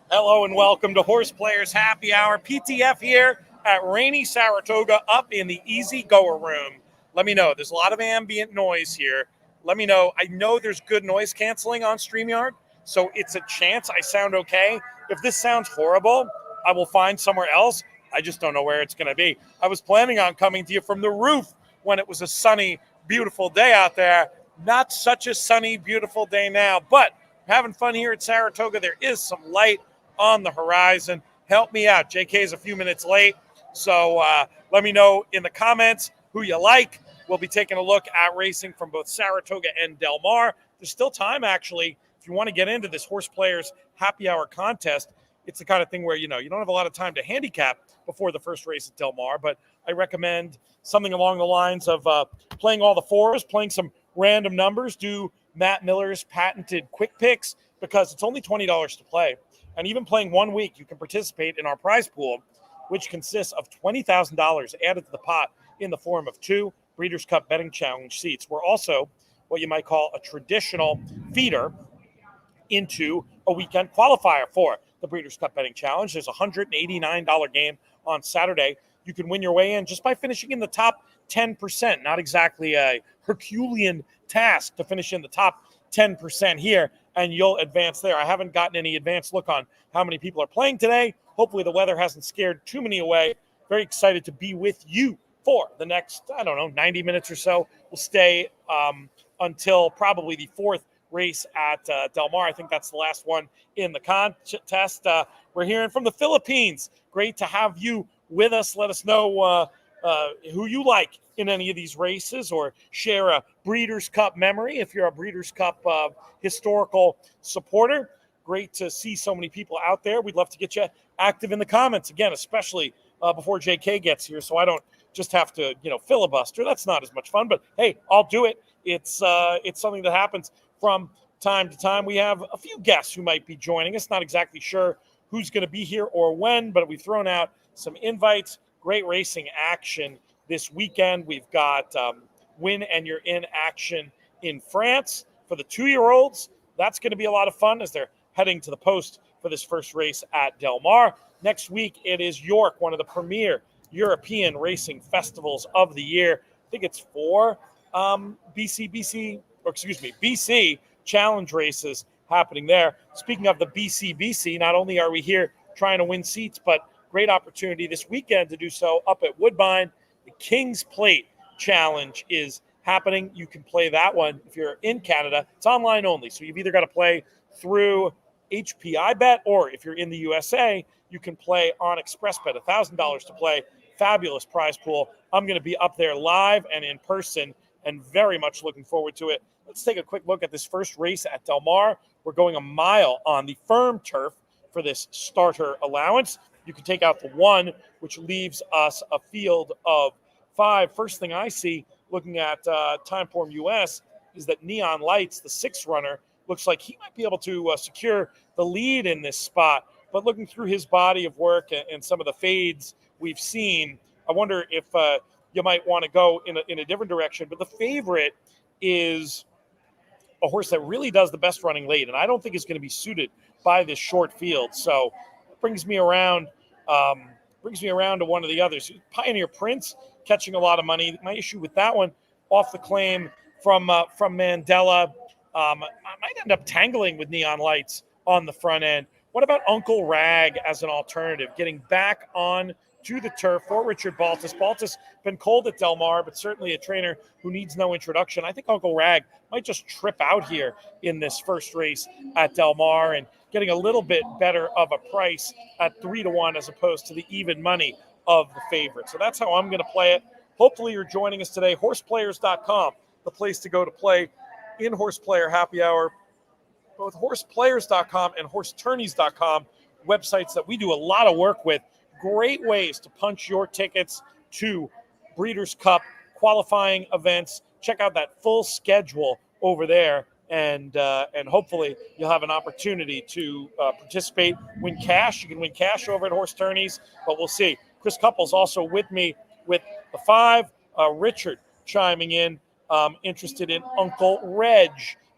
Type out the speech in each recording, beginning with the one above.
Hello and welcome to HorsePlayers Happy Hour. PTF here at rainy Saratoga up in the Easy Goer room. Let me know. There's a lot of ambient noise here. Let me know. I know there's good noise canceling on StreamYard, so it's a chance I sound okay. If this sounds horrible, I will find somewhere else. I just don't know where it's going to be. I was planning on coming to you from the roof when it was a sunny, beautiful day out there. Not such a sunny, beautiful day now, but having fun here at Saratoga. There is some light on the horizon. Help me out. JK is a few minutes late, so let me know in the comments who you like. We'll be taking a look at racing from both Saratoga and Del Mar. There's still time, actually, if you want to get into this HorsePlayers Happy Hour contest. It's the kind of thing where, you don't have a lot of time to handicap before the first race at Del Mar, but I recommend something along the lines of playing all the fours, playing some random numbers, do Matt Miller's patented quick picks, because it's only $20 to play. And even playing 1 week, you can participate in our prize pool, which consists of $20,000 added to the pot in the form of 2 Breeders' Cup Betting Challenge seats. We're also what you might call a traditional feeder into a weekend qualifier for the Breeders' Cup Betting Challenge. There's a $189 game on Saturday. You can win your way in just by finishing in the top 10%. Not exactly a Herculean task to finish in the top 10% here, and you'll advance there. I haven't gotten any advanced look on how many people are playing today. Hopefully the weather hasn't scared too many away. Very excited to be with you for the next, 90 minutes or so. We'll stay until probably the 4th race at Del Mar. I think that's the last one in the contest. We're hearing from the Philippines. Great to have you with us. Let us know who you like in any of these races, or share a Breeders' Cup memory if you're a Breeders' Cup historical supporter. Great to see so many people out there. We'd love to get you active in the comments, again, especially before JK gets here, so I don't just have to filibuster. That's not as much fun, but hey, I'll do it. It's something that happens from time to time. We have a few guests who might be joining us. Not exactly sure who's going to be here or when, but we've thrown out some invites. Great racing action this weekend. We've got Win-and-You're-In action in France for the 2-year-olds. That's going to be a lot of fun as they're heading to the post for this first race at Del Mar. Next week, it is York, one of the premier European racing festivals of the year. I think it's 4 BC challenge races happening there. Speaking of the BC, not only are we here trying to win seats, but great opportunity this weekend to do so up at Woodbine. The King's Plate Challenge is happening. You can play that one if you're in Canada. It's online only, so you've either got to play through HPI Bet, or if you're in the USA, you can play on Express Bet. $1,000 to play. Fabulous prize pool. I'm going to be up there live and in person, and very much looking forward to it. Let's take a quick look at this first race at Del Mar. We're going a mile on the firm turf for this starter allowance. You can take out the 1, which leaves us a field of 5. First thing I see looking at Timeform US is that Neon Lights, the 6th runner, looks like he might be able to secure the lead in this spot. But looking through his body of work and some of the fades we've seen, I wonder if you might want to go in a different direction. But the favorite is a horse that really does the best running late, and I don't think is going to be suited by this short field. So it brings me around to one of the others. Pioneer Prince catching a lot of money. My issue with that one, off the claim from Mandela, I might end up tangling with Neon Lights on the front end. What about Uncle Rag as an alternative? Getting back on to the turf for Richard Baltus. Baltus been cold at Del Mar, but certainly a trainer who needs no introduction. I think Uncle Rag might just trip out here in this first race at Del Mar, and getting a little bit better of a price at 3-1 as opposed to the even money of the favorite. So that's how I'm going to play it. Hopefully you're joining us today. HorsePlayers.com, the place to go to play in HorsePlayer Happy Hour. Both HorsePlayers.com and HorseTourneys.com, websites that we do a lot of work with. Great ways to punch your tickets to Breeders' Cup qualifying events. Check out that full schedule over there, and hopefully you'll have an opportunity to participate, win cash. You can win cash over at Horse Tourneys, but we'll see. Chris Couples also with me with the 5. Richard chiming in, interested in Uncle Reg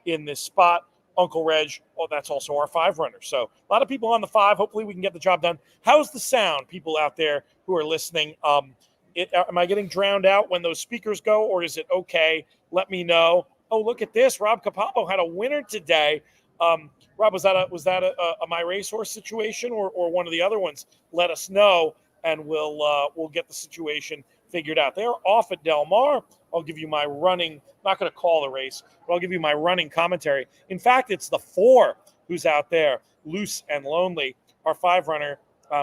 in this spot. Uncle Reg. Well, that's also our 5 runner. So a lot of people on the 5. Hopefully we can get the job done. How's the sound, people out there who are listening? Am I getting drowned out when those speakers go, or is it okay? Let me know. Oh, look at this. Rob Capapo had a winner today. Rob, was that a My Racehorse situation or one of the other ones? Let us know, and we'll get the situation figured out. They're off at Del Mar. I'll give you my running. Not going to call the race, but I'll give you my running commentary. In fact, it's the 4 who's out there, Loose and Lonely. Our 5 runner,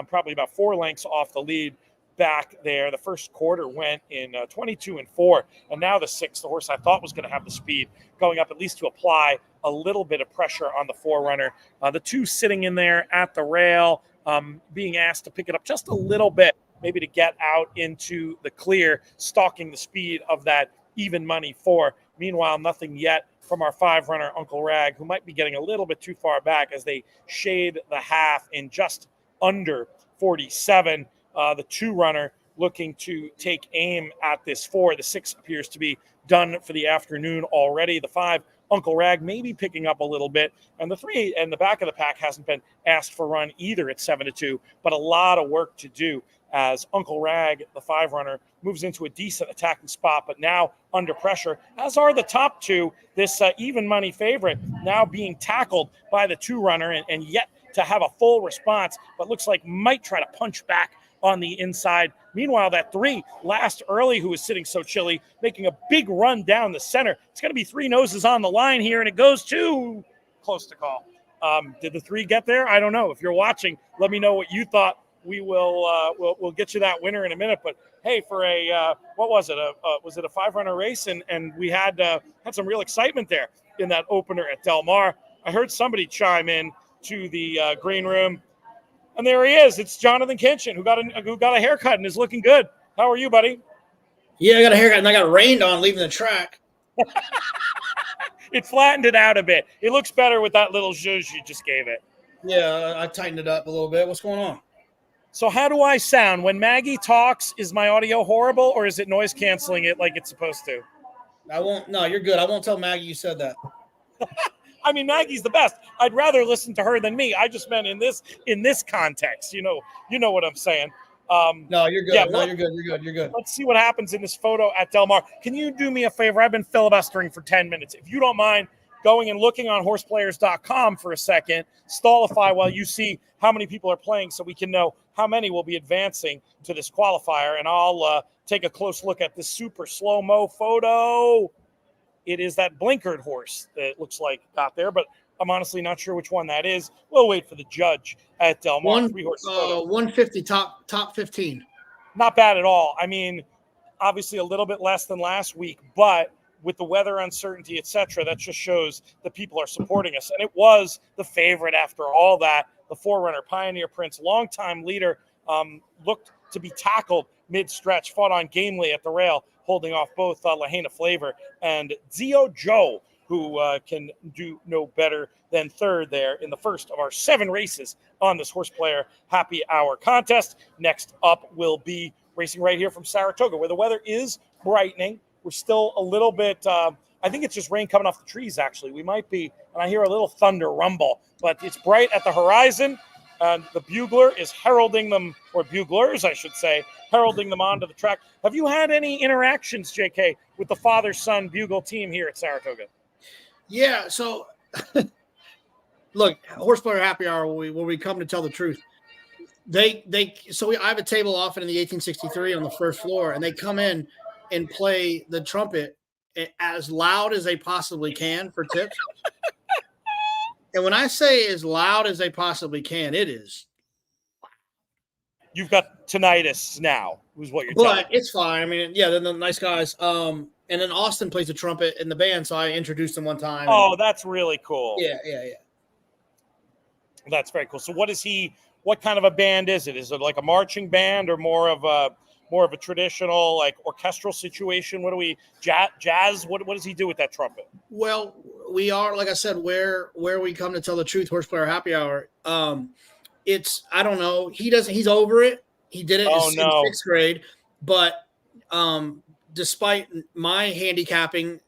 probably about 4 lengths off the lead. Back there, the first quarter went in 22 and 4, and now the 6, the horse I thought was going to have the speed, going up at least to apply a little bit of pressure on the 4 runner. The 2 sitting in there at the rail, being asked to pick it up just a little bit, maybe to get out into the clear, stalking the speed of that even money 4. Meanwhile, nothing yet from our 5 runner, Uncle Rag, who might be getting a little bit too far back as they shade the half in just under 47. The 2 runner looking to take aim at this 4. The 6 appears to be done for the afternoon already. The 5, Uncle Rag, maybe picking up a little bit. And the 3 and the back of the pack hasn't been asked for run either at 7-2, but a lot of work to do as Uncle Rag, the 5 runner, moves into a decent attacking spot, but now under pressure, as are the top 2. This even money favorite now being tackled by the 2 runner and yet to have a full response, but looks like might try to punch back on the inside. Meanwhile, that 3, Last Early, who is sitting so chilly, making a big run down the center. It's going to be 3 noses on the line here, and it goes too close to call. Did the 3 get there? I don't know. If you're watching, let me know what you thought. We will we'll get you that winner in a minute. But hey, for a what was it? Was it a 5 runner race? And we had some real excitement there in that opener at Del Mar. I heard somebody chime in to the green room. And there he is. It's Jonathan Kinchin, who got a haircut and is looking good. How are you, buddy? Yeah, I got a haircut and I got rained on leaving the track. It flattened it out a bit. It looks better with that little zhuzh you just gave it. Yeah, I tightened it up a little bit. What's going on? So how do I sound? When Maggie talks, is my audio horrible or is it noise canceling it like it's supposed to? No, you're good. I won't tell Maggie you said that. I mean, Maggie's the best. I'd rather listen to her than me. I just meant in this context. You know what I'm saying. No, you're good. Yeah, no, you're good. You're good. Let's see what happens in this photo at Del Mar. Can you do me a favor? I've been filibustering for 10 minutes. If you don't mind going and looking on horseplayers.com for a second, stallify while you see how many people are playing so we can know how many will be advancing to this qualifier. And I'll take a close look at this super slow-mo photo. It is that blinkered horse that looks like got there, but I'm honestly not sure which one that is. We'll wait for the judge at Del Mar. 150 top 15. Not bad at all. I mean, obviously a little bit less than last week, but with the weather uncertainty, etc., that just shows that people are supporting us. And it was the favorite after all that. The 4-runner, Pioneer Prince, longtime leader, looked to be tackled mid-stretch, fought on gamely at the rail, holding off both Lahaina Flavor and Zio Joe, who can do no better than 3rd there in the first of our 7 races on this HorsePlayer Happy Hour contest. Next up will be racing right here from Saratoga, where the weather is brightening. We're still a little bit, I think it's just rain coming off the trees, actually. We might be, and I hear a little thunder rumble, but it's bright at the horizon. And the bugler is heralding them, or buglers, I should say, heralding them onto the track. Have you had any interactions, JK, with the father-son bugle team here at Saratoga? Yeah, so look, HorsePlayer Happy Hour, where we come to tell the truth. I have a table often in the 1863 on the first floor, and they come in and play the trumpet as loud as they possibly can for tips. And when I say as loud as they possibly can, it is. You've got tinnitus now, is what you're telling me. But it's fine. I mean, yeah, they're the nice guys. And then Austin plays the trumpet in the band, so I introduced him one time. Oh, that's really cool. Yeah. That's very cool. So what kind of a band is it? Is it like a marching band or more of a traditional like orchestral situation? What do we jazz? What does he do with that trumpet? Well, we are, like I said, where we come to tell the truth, HorsePlayer Happy Hour. It's, I don't know. He's over it. He did it in 6th grade, but despite my handicapping,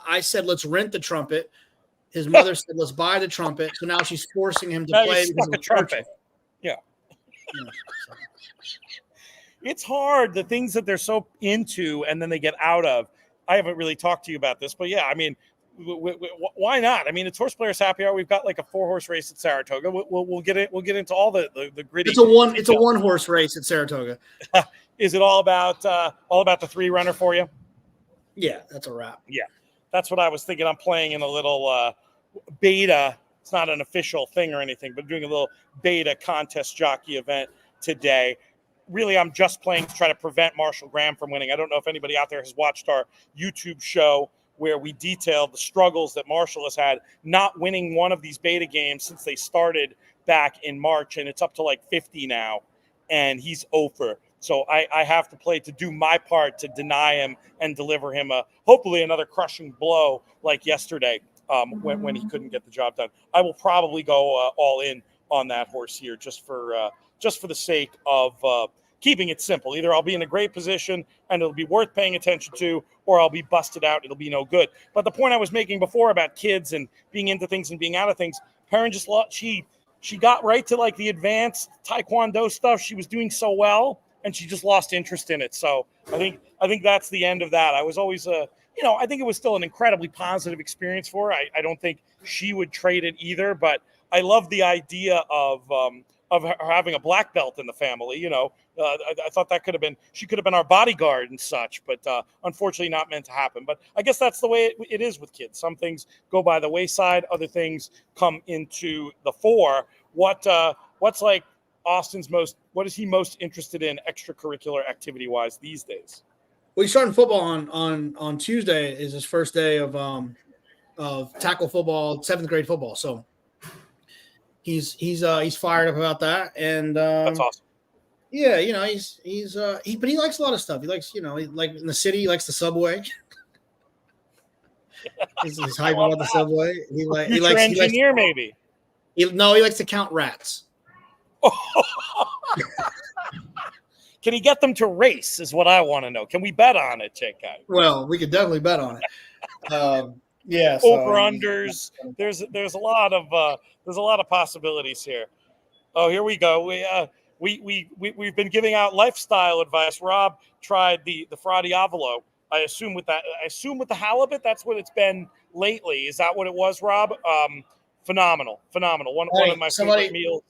I said, let's rent the trumpet. His mother said, "Let's buy the trumpet." So now she's forcing him to Now play you because suck of a the trumpet. Yeah. It's hard, the things that they're so into and then they get out of. I haven't really talked to you about this, but yeah, I mean, why not? I mean, it's Horse Players Happy Hour. We've got like a 4-horse race at Saratoga. We'll get it. We'll get into all the gritty. It's a one horse race at Saratoga. Is it all about the 3-runner for you? Yeah, that's a wrap. Yeah, that's what I was thinking. I'm playing in a little beta. It's not an official thing or anything, but doing a little beta contest jockey event today. Really, I'm just playing to try to prevent Marshall Graham from winning. I don't know if anybody out there has watched our YouTube show where we detailed the struggles that Marshall has had not winning one of these beta games since they started back in March, and it's up to like 50 now, and he's over. So I have to play to do my part to deny him and deliver him hopefully another crushing blow like yesterday when he couldn't get the job done. I will probably go all in on that horse here just for the sake of keeping it simple. Either I'll be in a great position and it'll be worth paying attention to, or I'll be busted out. It'll be no good. But the point I was making before about kids and being into things and being out of things, Perrin just she got right to like the advanced Taekwondo stuff. She was doing so well, and she just lost interest in it. So I think that's the end of that. I was always I think it was still an incredibly positive experience for her. I don't think she would trade it either, but I love the idea of her having a black belt in the family. I thought she could have been our bodyguard and such, but unfortunately not meant to happen. But I guess that's the way it is with kids. Some things go by the wayside, other things come into the fore. What's like Austin's what is he most interested in extracurricular activity wise these days? Well, he's starting football on Tuesday. Is his first day of tackle football, 7th grade football. So he's fired up about that, and That's awesome. Yeah, but he likes a lot of stuff. He likes, he like in the city, he likes the subway. he's hyped about the subway. He likes engineer, maybe. He likes to count rats. Can he get them to race? Is what I want to know. Can we bet on it, JK? Well, we could definitely bet on it. Yeah. Over unders. There's a lot of possibilities here. Oh, here we go. We've been giving out lifestyle advice. Rob tried the Fra Diavolo. I assume with the halibut, that's what it's been lately. Is that what it was, Rob? Phenomenal. One of my favorite meals.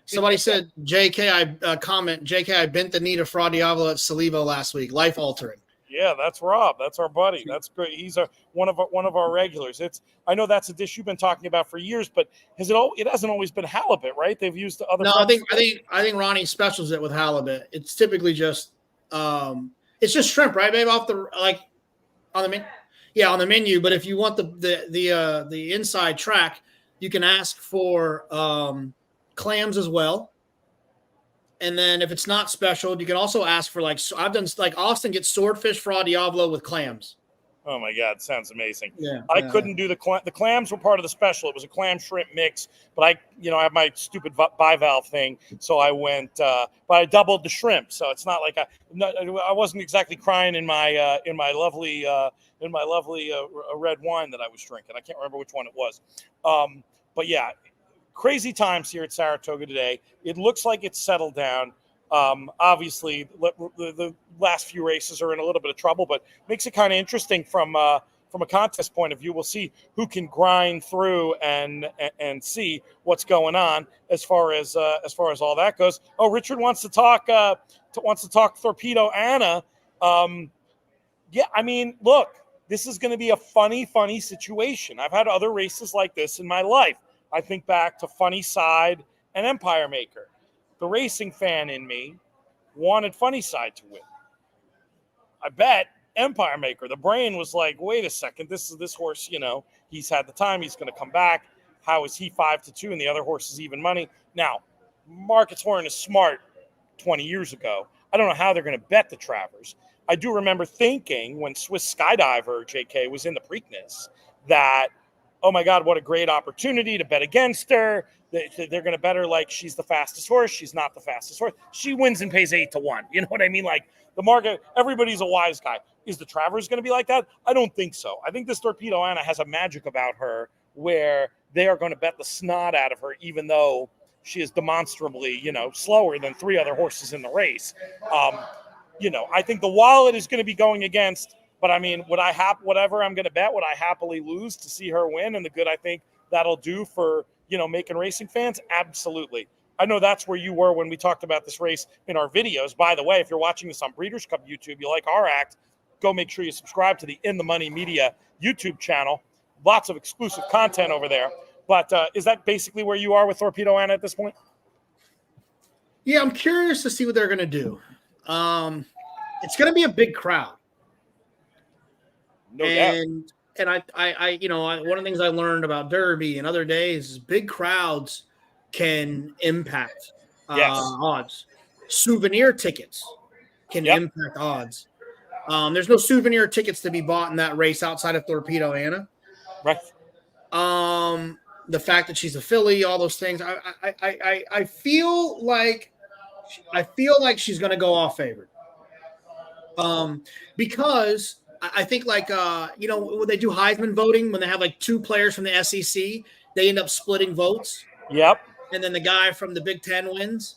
Somebody said, JK, I bent the knee to Fra Diavolo at Salivo last week. Life altering. Yeah, that's Rob. That's our buddy. That's great. He's one of our regulars. I know that's a dish you've been talking about for years, but it hasn't always been halibut, right? They've used the other. No, I think Ronnie specials it with halibut. It's typically just it's just shrimp, right, babe? On the menu. But if you want the inside track, you can ask for clams as well. And then if it's not special, you can also ask for I've done Austin gets swordfish Fra Diavolo with clams. Oh my God, sounds amazing. Yeah, I couldn't do the clams were part of the special. It was a clam shrimp mix, but I have my stupid bivalve thing, so I went. But I doubled the shrimp, so it's not like I wasn't exactly crying in my lovely red wine that I was drinking. I can't remember which one it was, but yeah. Crazy times here at Saratoga today. It looks like it's settled down. Obviously, the last few races are in a little bit of trouble, but makes it kind of interesting from a contest point of view. We'll see who can grind through and see what's going on as far as all that goes. Oh, Richard wants to talk Torpedo Anna. Yeah, I mean, look, this is going to be a funny situation. I've had other races like this in my life. I think back to Funny Side and Empire Maker. The racing fan in me wanted Funny Side to win. I bet Empire Maker, the brain was like, wait a second, this horse, he's had the time, he's going to come back. How is he 5-2 and the other horse is even money? Now, Marcus Horn is smart 20 years ago. I don't know how they're going to bet the Travers. I do remember thinking when Swiss Skydiver, JK, was in the Preakness that, oh my God, what a great opportunity to bet against her. They're going to bet her like she's the fastest horse. She's not the fastest horse. She wins and pays 8-1. You know what I mean? Like the market, everybody's a wise guy. Is the Travers going to be like that? I don't think so. I think this Torpedo Anna has a magic about her where they are going to bet the snot out of her, even though she is demonstrably, slower than 3 other horses in the race. I think the wallet is going to be going against, but I mean, whatever I'm going to bet, would I happily lose to see her win and the good I think that'll do for, making racing fans? Absolutely. I know that's where you were when we talked about this race in our videos. By the way, if you're watching this on Breeders' Cup YouTube, you like our act, go make sure you subscribe to the In the Money Media YouTube channel. Lots of exclusive content over there. But is that basically where you are with Torpedo Anna at this point? Yeah, I'm curious to see what they're going to do. It's going to be a big crowd. No doubt. And one of the things I learned about Derby and other days is big crowds can impact odds. Souvenir tickets can impact odds. There's no souvenir tickets to be bought in that race outside of Torpedo Anna. Right. The fact that she's a filly, all those things. I feel like she's going to go off favored. Because I think when they do Heisman voting, when they have like 2 players from the SEC, they end up splitting votes. Yep. And then the guy from the Big Ten wins.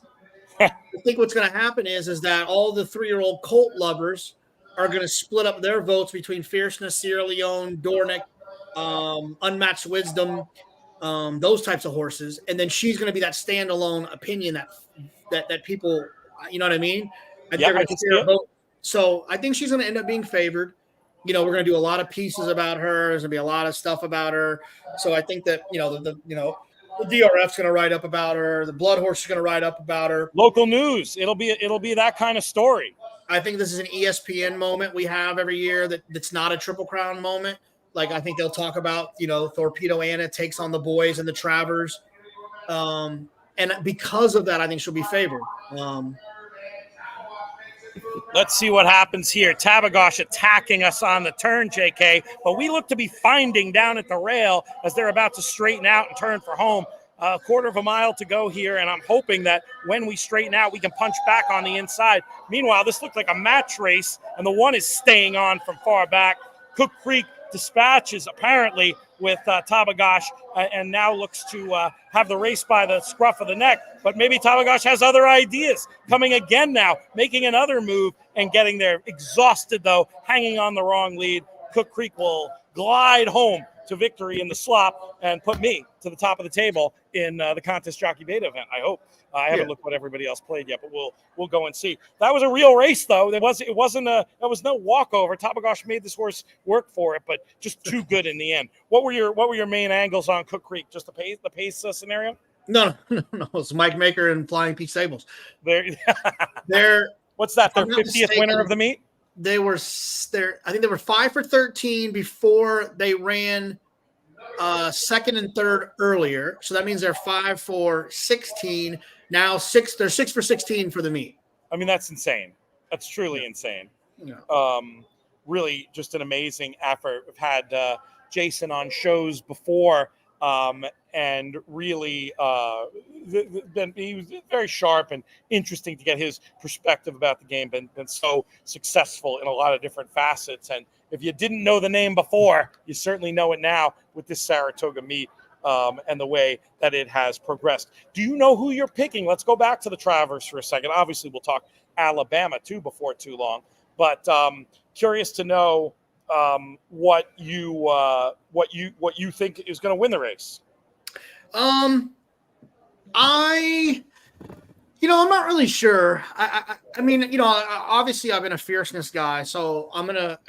I think what's going to happen is that all the 3-year-old colt lovers are going to split up their votes between Fierceness, Sierra Leone, Dornick, Unmatched Wisdom, those types of horses. And then she's going to be that standalone opinion that people, you know what I mean? They're going to share a vote. So I think she's going to end up being favored. We're going to do a lot of pieces about her. There's going to be a lot of stuff about her. So I think that, the DRF's going to write up about her. The Blood Horse is going to write up about her. Local news. It'll be that kind of story. I think this is an ESPN moment we have every year that's not a Triple Crown moment. Like, I think they'll talk about, Torpedo Anna takes on the boys and the Travers. And because of that, I think she'll be favored. Let's see what happens here. Tabagosh attacking us on the turn, JK, but we look to be finding down at the rail as they're about to straighten out and turn for home. A quarter of a mile to go here, and I'm hoping that when we straighten out, we can punch back on the inside. Meanwhile, this looked like a match race, and the one is staying on from far back. Cook Creek dispatches apparently with Tabagosh and now looks to have the race by the scruff of the neck. But maybe Tabagosh has other ideas, coming again now, making another move and getting there. Exhausted, though, hanging on the wrong lead. Cook Creek will glide home to victory in the slop and put me to the top of the table in the contest jockey beta event, I hope. I haven't looked what everybody else played yet, but we'll go and see. That was a real race, though. There was no walkover. Tabagosh made this horse work for it, but just too good in the end. What were your main angles on Cook Creek? Just the pace scenario? No. It's Mike Maker and Flying Peach Stables. They're what's that? Their 50th winner of the meet? I think they were 5 for 13 before they ran second and third earlier. So that means they're 5 for 16. Now they're 6 for 16 for the meet. I mean, that's insane. That's truly insane. Yeah. Really just an amazing effort. We've had Jason on shows before, and really he was very sharp and interesting to get his perspective about the game. Been so successful in a lot of different facets. And if you didn't know the name before, you certainly know it now with this Saratoga meet and the way that it has progressed. Do you know who you're picking? Let's go back to the Travers for a second. Obviously, we'll talk Alabama too before too long, but curious to know what you think is going to win the race. I'm not really sure. I mean, obviously I've been a Fierceness guy, so I'm going to,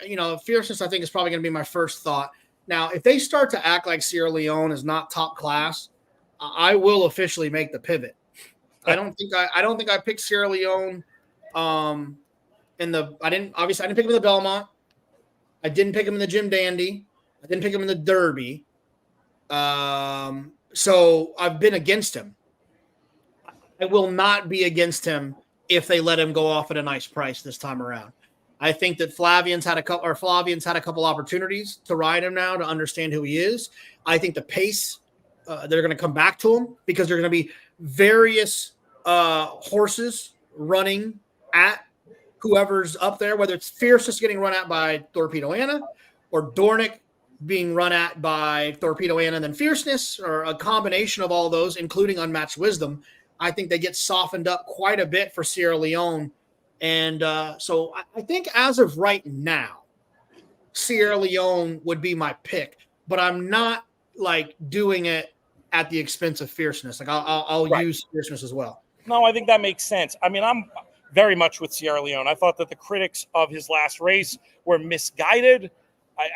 Fierceness I think is probably going to be my first thought. Now, if they start to act like Sierra Leone is not top class, I will officially make the pivot. I don't think I picked Sierra Leone I didn't pick him in the Belmont. I didn't pick him in the Jim Dandy. I didn't pick him in the Derby. So I've been against him. I will not be against him if they let him go off at a nice price this time around. I think that Flavian's had a couple opportunities to ride him now to understand who he is. I think the pace, they're going to come back to him because there are going to be various horses running at whoever's up there, whether it's Fierceness getting run out by Torpedo Anna or Dornick being run at by Torpedo Ann and then Fierceness, or a combination of all those, including Unmatched Wisdom, I think they get softened up quite a bit for Sierra Leone. And so I think as of right now, Sierra Leone would be my pick, but I'm not like doing it at the expense of Fierceness. Like I'll Right. use Fierceness as well. No, I think that makes sense. I mean, I'm very much with Sierra Leone. I thought that the critics of his last race were misguided.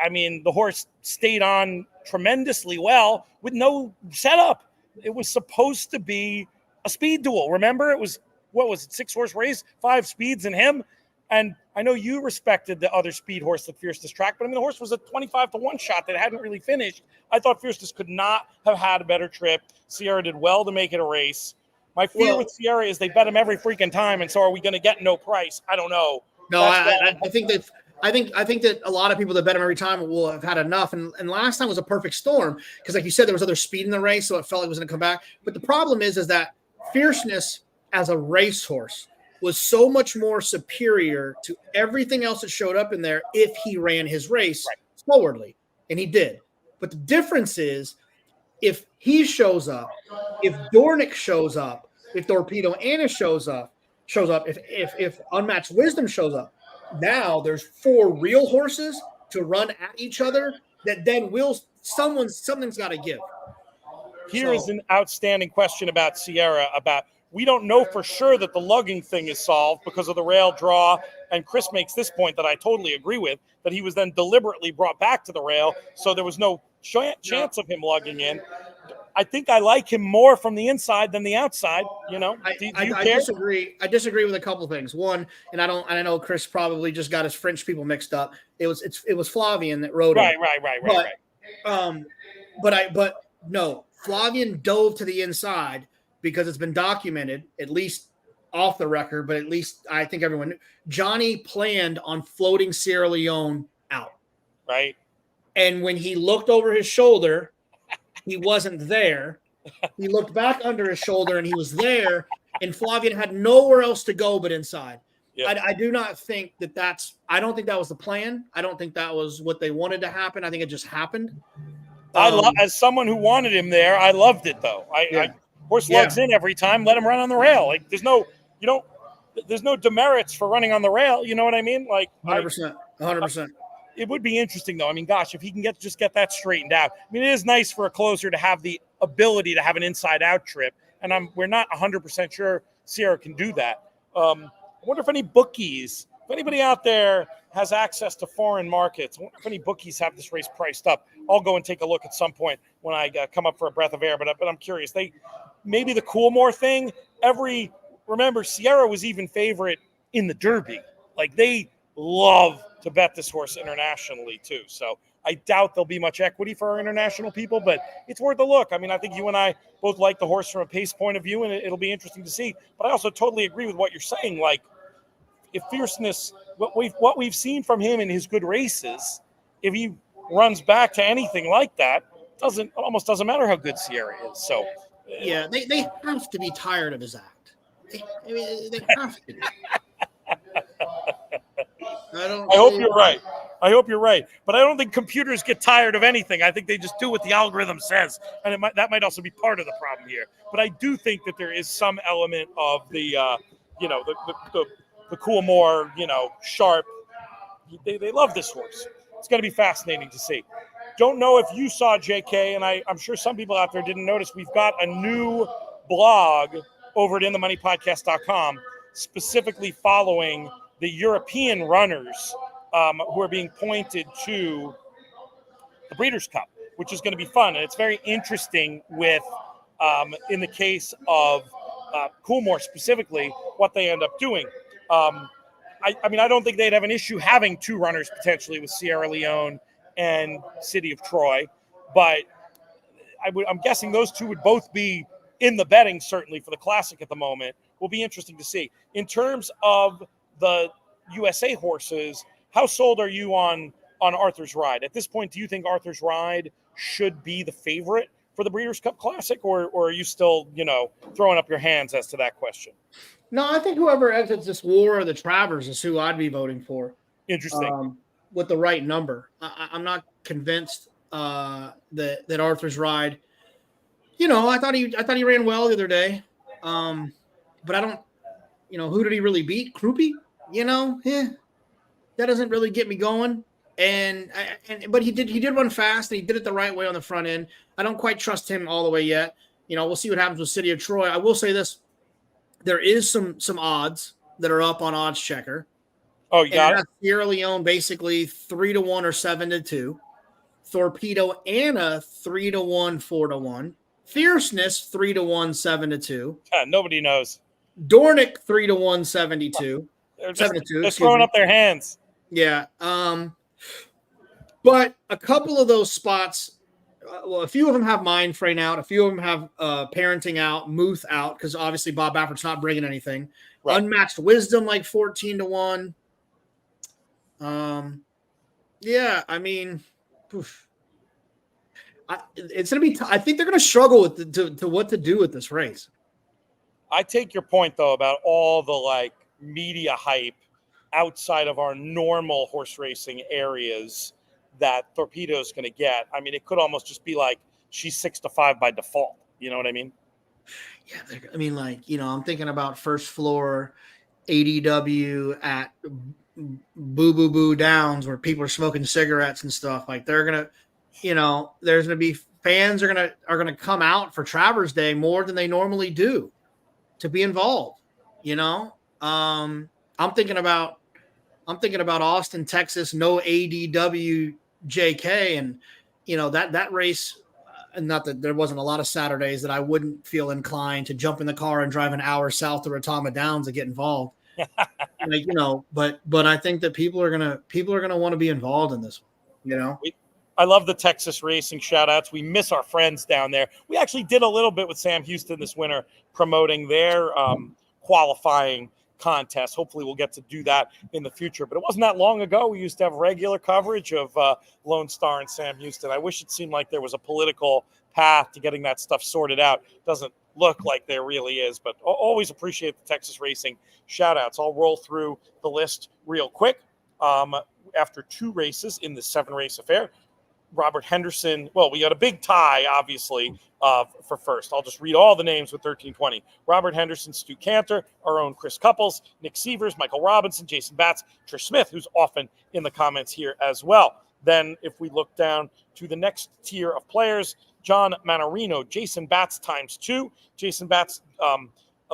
I mean, the horse stayed on tremendously well with no setup. It was supposed to be a speed duel. Remember, it was, what was it, 6-horse race, 5 speeds in him. And I know you respected the other speed horse that Fierceness tracked, but I mean, the horse was a 25-1 shot that hadn't really finished. I thought Fierceness could not have had a better trip. Sierra did well to make it a race. My fear with Sierra is they bet him every freaking time, and so are we going to get no price? I don't know. No, I think that a lot of people that bet him every time will have had enough. And last time was a perfect storm because, like you said, there was other speed in the race, so it felt like it was going to come back. But the problem is that Fierceness as a racehorse was so much more superior to everything else that showed up in there if he ran his race forwardly, and he did. But the difference is, if he shows up, if Dornick shows up, if Torpedo Anna shows up, if Unmatched Wisdom shows up, now there's 4 real horses to run at each other that then something's got to give. Here is an outstanding question about Sierra. We don't know for sure that the lugging thing is solved because of the rail draw. And Chris makes this point that I totally agree with, that he was then deliberately brought back to the rail. So there was no chance of him lugging in. I think I like him more from the inside than the outside. You know, do you care? I disagree. I disagree with a couple of things. One, and I know Chris probably just got his French people mixed up. It was Flavian that rode him. Right. But no, Flavian dove to the inside because it's been documented, at least off the record, but at least I think everyone knew. Johnny planned on floating Sierra Leone out. Right. And when he looked over his shoulder, he wasn't there. He looked back under his shoulder and he was there, and Flavian had nowhere else to go but inside. Yep. I do not think I don't think that was the plan. I don't think that was what they wanted to happen. I think it just happened. As someone who wanted him there, I loved it though. Horse lugs in every time, let him run on the rail. Like there's no demerits for running on the rail. You know what I mean? Like 100%. It would be interesting, though. I mean, gosh, if he can get that straightened out. I mean, it is nice for a closer to have the ability to have an inside-out trip, and we're not 100% sure Sierra can do that. I wonder if if anybody out there has access to foreign markets, I wonder if any bookies have this race priced up. I'll go and take a look at some point when I come up for a breath of air, but I'm curious. Maybe the Coolmore thing, remember, Sierra was even favorite in the Derby. Like, they love to bet this horse internationally too. So I doubt there'll be much equity for our international people, but it's worth a look. I mean, I think you and I both like the horse from a pace point of view, and it'll be interesting to see. But I also totally agree with what you're saying. Like, if Fierceness, what we've seen from him in his good races, if he runs back to anything like that, almost doesn't matter how good Sierra is. So yeah, they have to be tired of his act. They have to be. I hope you're right. But I don't think computers get tired of anything. I think they just do what the algorithm says. And that might also be part of the problem here. But I do think that there is some element of the Coolmore, sharp. They love this horse. It's going to be fascinating to see. Don't know if you saw JK, and I'm sure some people out there didn't notice. We've got a new blog over at InTheMoneyPodcast.com specifically following the European runners who are being pointed to the Breeders' Cup, which is going to be fun. And it's very interesting with, in the case of Coolmore specifically, what they end up doing. I mean, I don't think they'd have an issue having 2 runners potentially with Sierra Leone and City of Troy, but I'm guessing those 2 would both be in the betting, certainly for the Classic at the moment. Will be interesting to see. In terms of the USA horses, how sold are you on Arthur's Ride? At this point, do you think Arthur's Ride should be the favorite for the Breeders' Cup Classic, or are you still, throwing up your hands as to that question? No, I think whoever exits this war of the Travers is who I'd be voting for. Interesting. With the right number. I'm not convinced that Arthur's ride. I thought he ran well the other day. But I don't, who did he really beat? Krupe? That doesn't really get me going. But he did run fast and he did it the right way on the front end. I don't quite trust him all the way yet. We'll see what happens with City of Troy. I will say this: there is some odds that are up on Odds Checker. Oh, you got it. Sierra Leone basically 3-1 or 7-2. Torpedo Anna 3-1, 4-1. Fierceness 3-1, 7-2. Nobody knows. Dornick 3-1, 72. They're 7-2. They're throwing up their hands. Yeah. But a couple of those spots, a few of them have Mind Frame out. A few of them have Parenting out, Muth out, because obviously Bob Baffert's not bringing anything. Right. Unmatched Wisdom, like 14-1. Yeah, I mean, it's going to be. I think they're going to struggle with to what to do with this race. I take your point though about all the media hype outside of our normal horse racing areas that Torpedo's going to get. I mean, it could almost just be like she's 6-5 by default. You know what I mean? Yeah, I mean, I'm thinking about first floor ADW at Boo Boo Boo Downs where people are smoking cigarettes and stuff. They're gonna, there's gonna be fans are gonna come out for Travers Day more than they normally do to be involved. I'm thinking about Austin, Texas, no ADW JK, and that race. Not that there wasn't a lot of Saturdays that I wouldn't feel inclined to jump in the car and drive an hour south to Retama Downs to get involved. But I think that people are gonna want to be involved in this one. I love the Texas racing shout outs. We miss our friends down there. We actually did a little bit with Sam Houston this winter promoting their qualifying contest. Hopefully we'll get to do that in the future, but it wasn't that long ago. We used to have regular coverage of Lone Star and Sam Houston. I wish it seemed like there was a political path to getting that stuff sorted out. Doesn't look like there really is, but always appreciate the Texas racing shout outs. I'll roll through the list real quick. After 2 races in the 7-race affair, Robert Henderson. Well, we got a big tie, obviously, for first. I'll just read all the names with 1320. Robert Henderson, Stu Cantor, our own Chris Couples, Nick Sievers, Michael Robinson, Jason Batts, Trish Smith, who's often in the comments here as well. Then if we look down to the next tier of players, John Manarino, Jason Batts ×2. Jason Batts, I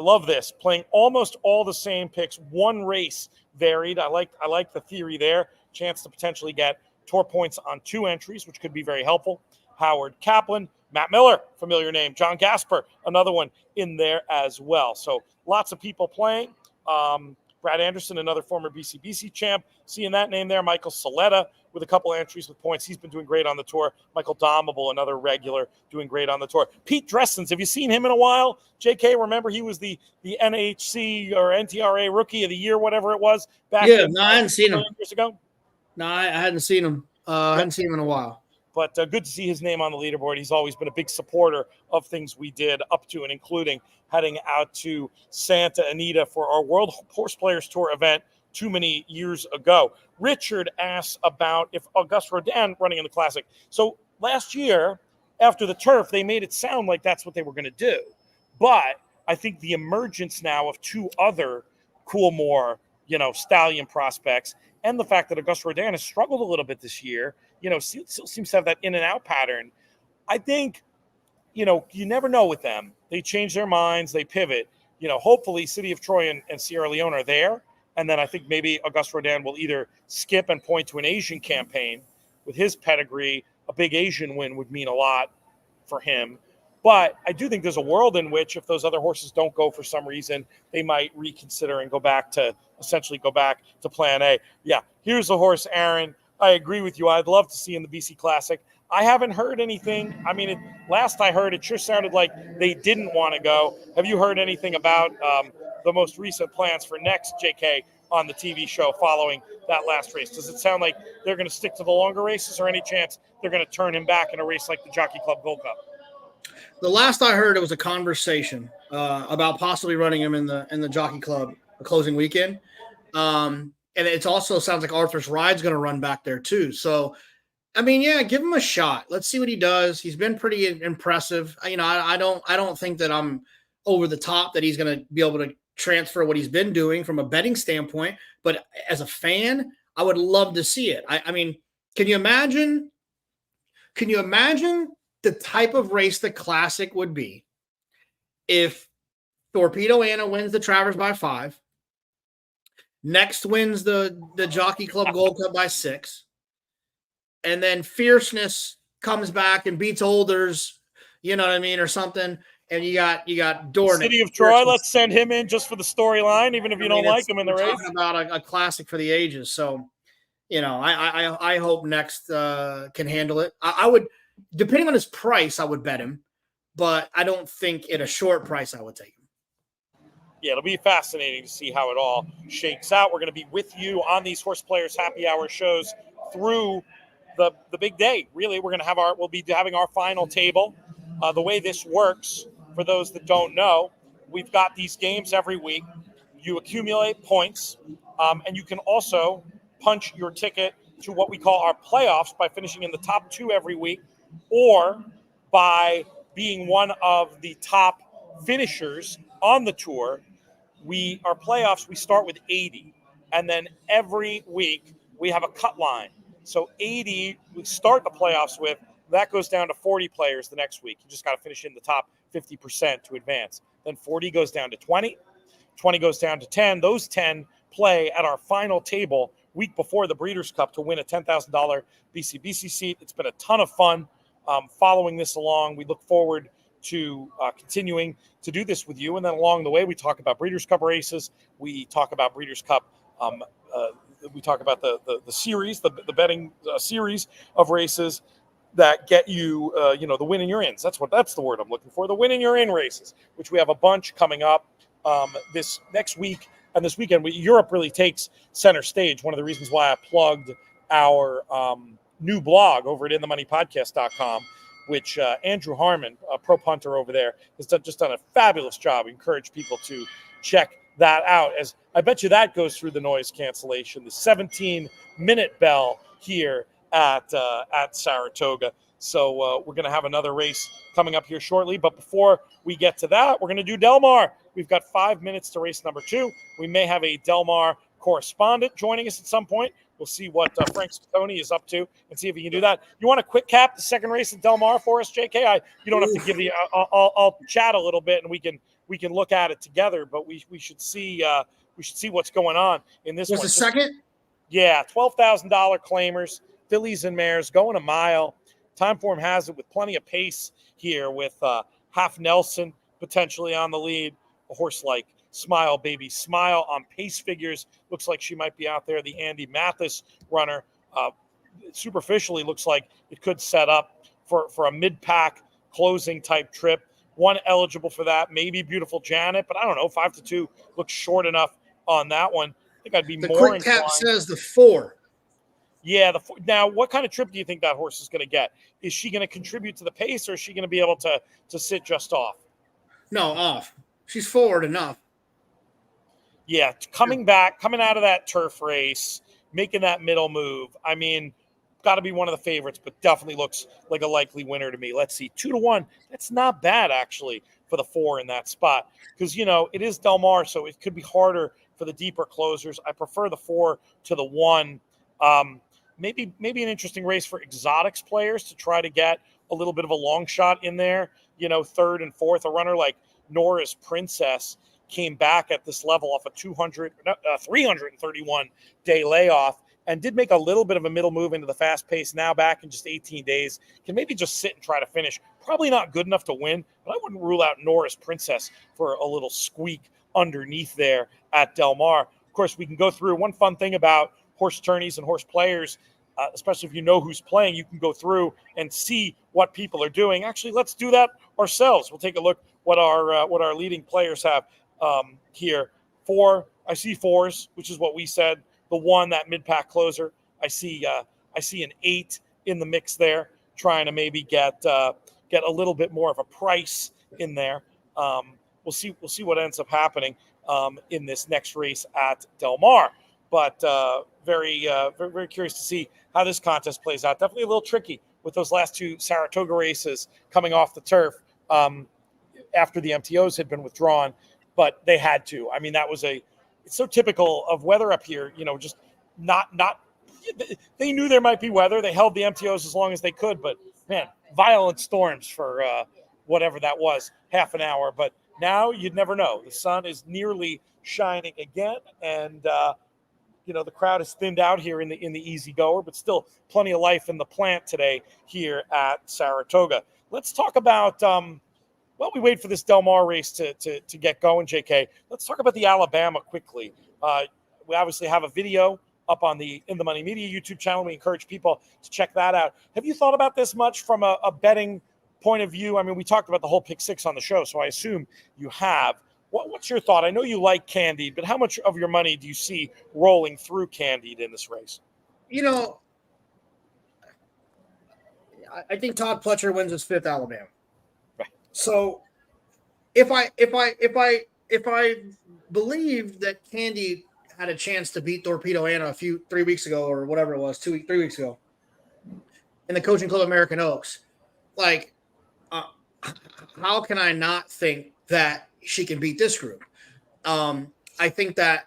love this, playing almost all the same picks, 1 race varied. I like the theory there. Chance to potentially get tour points on 2 entries, which could be very helpful. Howard Kaplan, Matt Miller, familiar name. John Gasper, another one in there as well. So lots of people playing. Brad Anderson, another former BCBC champ. Seeing that name there. Michael Saletta with a couple entries with points. He's been doing great on the tour. Michael Domable, another regular, doing great on the tour. Pete Dressens, have you seen him in a while? JK, remember he was the NHC or NTRA Rookie of the Year, whatever it was, back I hadn't seen him years ago. No, I hadn't seen him. I hadn't seen him in a while. But good to see his name on the leaderboard. He's always been a big supporter of things we did, up to and including heading out to Santa Anita for our World Horse Players Tour event too many years ago. Richard asks about if Auguste Rodin running in the Classic. So last year, after the turf, they made it sound like that's what they were going to do. But I think the emergence now of 2 other Coolmore, stallion prospects, and the fact that Auguste Rodin has struggled a little bit this year, still seems to have that in and out pattern. I think, you never know with them. They change their minds, they pivot. Hopefully City of Troy and Sierra Leone are there. And then I think maybe Auguste Rodin will either skip and point to an Asian campaign. With his pedigree, a big Asian win would mean a lot for him. But I do think there's a world in which if those other horses don't go for some reason, they might reconsider and go back to plan A. Yeah, here's the horse, Aaron. I agree with you. I'd love to see in the BC Classic. I haven't heard anything. I mean, last I heard, it sure sounded like they didn't want to go. Have you heard anything about the most recent plans for next, JK, on the TV show following that last race? Does it sound like they're going to stick to the longer races, or any chance they're going to turn him back in a race like the Jockey Club Gold Cup? The last I heard, it was a conversation about possibly running him in the Jockey Club closing weekend. And it also sounds like Arthur's Ride's going to run back there too. So I mean, yeah, give him a shot. Let's see what he does. He's been pretty impressive. I don't think that I'm over the top that he's going to be able to transfer what he's been doing from a betting standpoint. But as a fan, I would love to see it. I mean, can you imagine? Can you imagine the type of race the Classic would be if Torpedo Anna wins the Travers by 5, next wins the Jockey Club Gold Cup by 6, and then Fierceness comes back and beats Olders, you know what I mean, or something. And you got Dornick. City of Troy. Let's send him in just for the storyline, even if you don't like him in the race. Talking about a classic for the ages. So, I hope Next can handle it. I would, depending on his price, I would bet him, but I don't think at a short price I would take him. Yeah, it'll be fascinating to see how it all shakes out. We're going to be with you on these Horse Players Happy Hour shows through the big day. Really, we'll be having our final table. The way this works, for those that don't know, we've got these games every week. You accumulate points, and you can also punch your ticket to what we call our playoffs by finishing in the top 2 every week, or by being one of the top finishers on the tour. Our playoffs, we start with 80, and then every week we have a cut line. So 80 we start the playoffs with. That goes down to 40 players the next week. You just got to finish in the top 50% to advance. Then 40 goes down to 20. 20 goes down to 10. Those 10 play at our final table week before the Breeders' Cup to win a $10,000 BCBC seat. It's been a ton of fun following this along. We look forward to continuing to do this with you. And then along the way, we talk about Breeders' Cup races. We talk about Breeders' Cup. We talk about the series, the betting series of races that get you, the win-and-you're-ins. That's the word I'm looking for. The win-and-you're-in races, which we have a bunch coming up this next week and this weekend. Europe really takes center stage. One of the reasons why I plugged our new blog over at InTheMoneyPodcast.com, which Andrew Harmon, a pro punter over there, has done a fabulous job. We encourage people to check that out, as I bet you that goes through the noise cancellation, the 17-minute bell here at Saratoga. So we're going to have another race coming up here shortly. But before we get to that, we're going to do Del Mar. We've got 5 minutes to race number 2. We may have a Del Mar correspondent joining us at some point. We'll see what Frank Scottoni is up to and see if he can do that. You want to quick cap the second race at Del Mar for us, JK? You don't have to give the. I'll chat a little bit and we can look at it together. But we should see what's going on in this one. Was the second? Yeah, $12,000 claimers, fillies and mares going a mile. Timeform has it with plenty of pace here, with Half Nelson potentially on the lead. A horse like Smile Baby Smile on pace figures looks like she might be out there. The Andy Mathis runner superficially looks like it could set up for a mid-pack closing type trip. One eligible for that, maybe Beautiful Janet, but I don't know. 5-2 looks short enough on that one. I think I'd be the more quick cap inclined. says the 4. Yeah. Now, what kind of trip do you think that horse is going to get? Is she going to contribute to the pace, or is she going to be able to sit just off? No, off. She's forward enough. Yeah, coming out of that turf race, making that middle move. I mean, got to be one of the favorites, but definitely looks like a likely winner to me. Let's see, 2-1. That's not bad, actually, for the 4 in that spot, because it is Del Mar, so it could be harder for the deeper closers. I prefer the 4 to the 1. Maybe an interesting race for exotics players to try to get a little bit of a long shot in there. 3rd and 4th. A runner like Nora's Princess came back at this level off a 331-day layoff and did make a little bit of a middle move into the fast pace. Now back in just 18 days, can maybe just sit and try to finish. Probably not good enough to win, but I wouldn't rule out Nora's Princess for a little squeak underneath there at Del Mar. Of course, we can go through one fun thing about horse attorneys and horse players, especially if you know who's playing. You can go through and see what people are doing. Actually, let's do that ourselves. We'll take a look what our leading players have here. 4, I see 4s, which is what we said. The 1, that mid-pack closer. I see an 8 in the mix there, trying to maybe get a little bit more of a price in there. We'll see what ends up happening in this next race at Del Mar. but very, very curious to see how this contest plays out. Definitely a little tricky with those last two Saratoga races coming off the turf after the MTOs had been withdrawn, but they had to. I mean, it's so typical of weather up here, just not, they knew there might be weather. They held the MTOs as long as they could, but man, violent storms for whatever that was, half an hour. But now you'd never know. The sun is nearly shining again, and the crowd is thinned out here in the easy goer, but still plenty of life in the plant today here at Saratoga. Let's talk about while we wait for this Del Mar race to get going, JK, let's talk about the Alabama quickly. We obviously have a video up on the In the Money Media YouTube channel. We encourage people to check that out. Have you thought about this much from a betting point of view? I mean, we talked about the whole pick six on the show, so I assume you have. What's your thought? I know you like Candied, but how much of your money do you see rolling through Candied in this race? I think Todd Pletcher wins his fifth Alabama. Right. So if I believe that Candy had a chance to beat Torpedo Anna 3 weeks ago or whatever it was, 3 weeks ago in the Coaching Club American Oaks, how can I not think that she can beat this group? I think that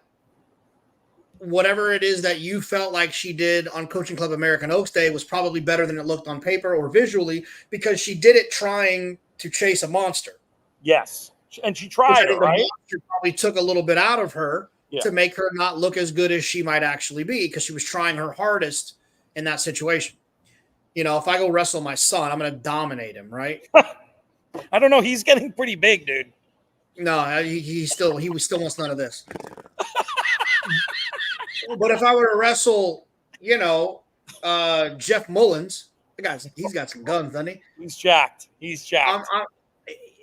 whatever it is that you felt like she did on Coaching Club American Oaks Day was probably better than it looked on paper or visually, because she did it trying to chase a monster. Yes. And she tried it, right? The monster probably took a little bit out of her to make her not look as good as she might actually be, because she was trying her hardest in that situation. If I go wrestle my son, I'm going to dominate him, right? I don't know. He's getting pretty big, dude. No, he still wants none of this. But if I were to wrestle, Jeff Mullins, he's got some guns, doesn't he? He's jacked.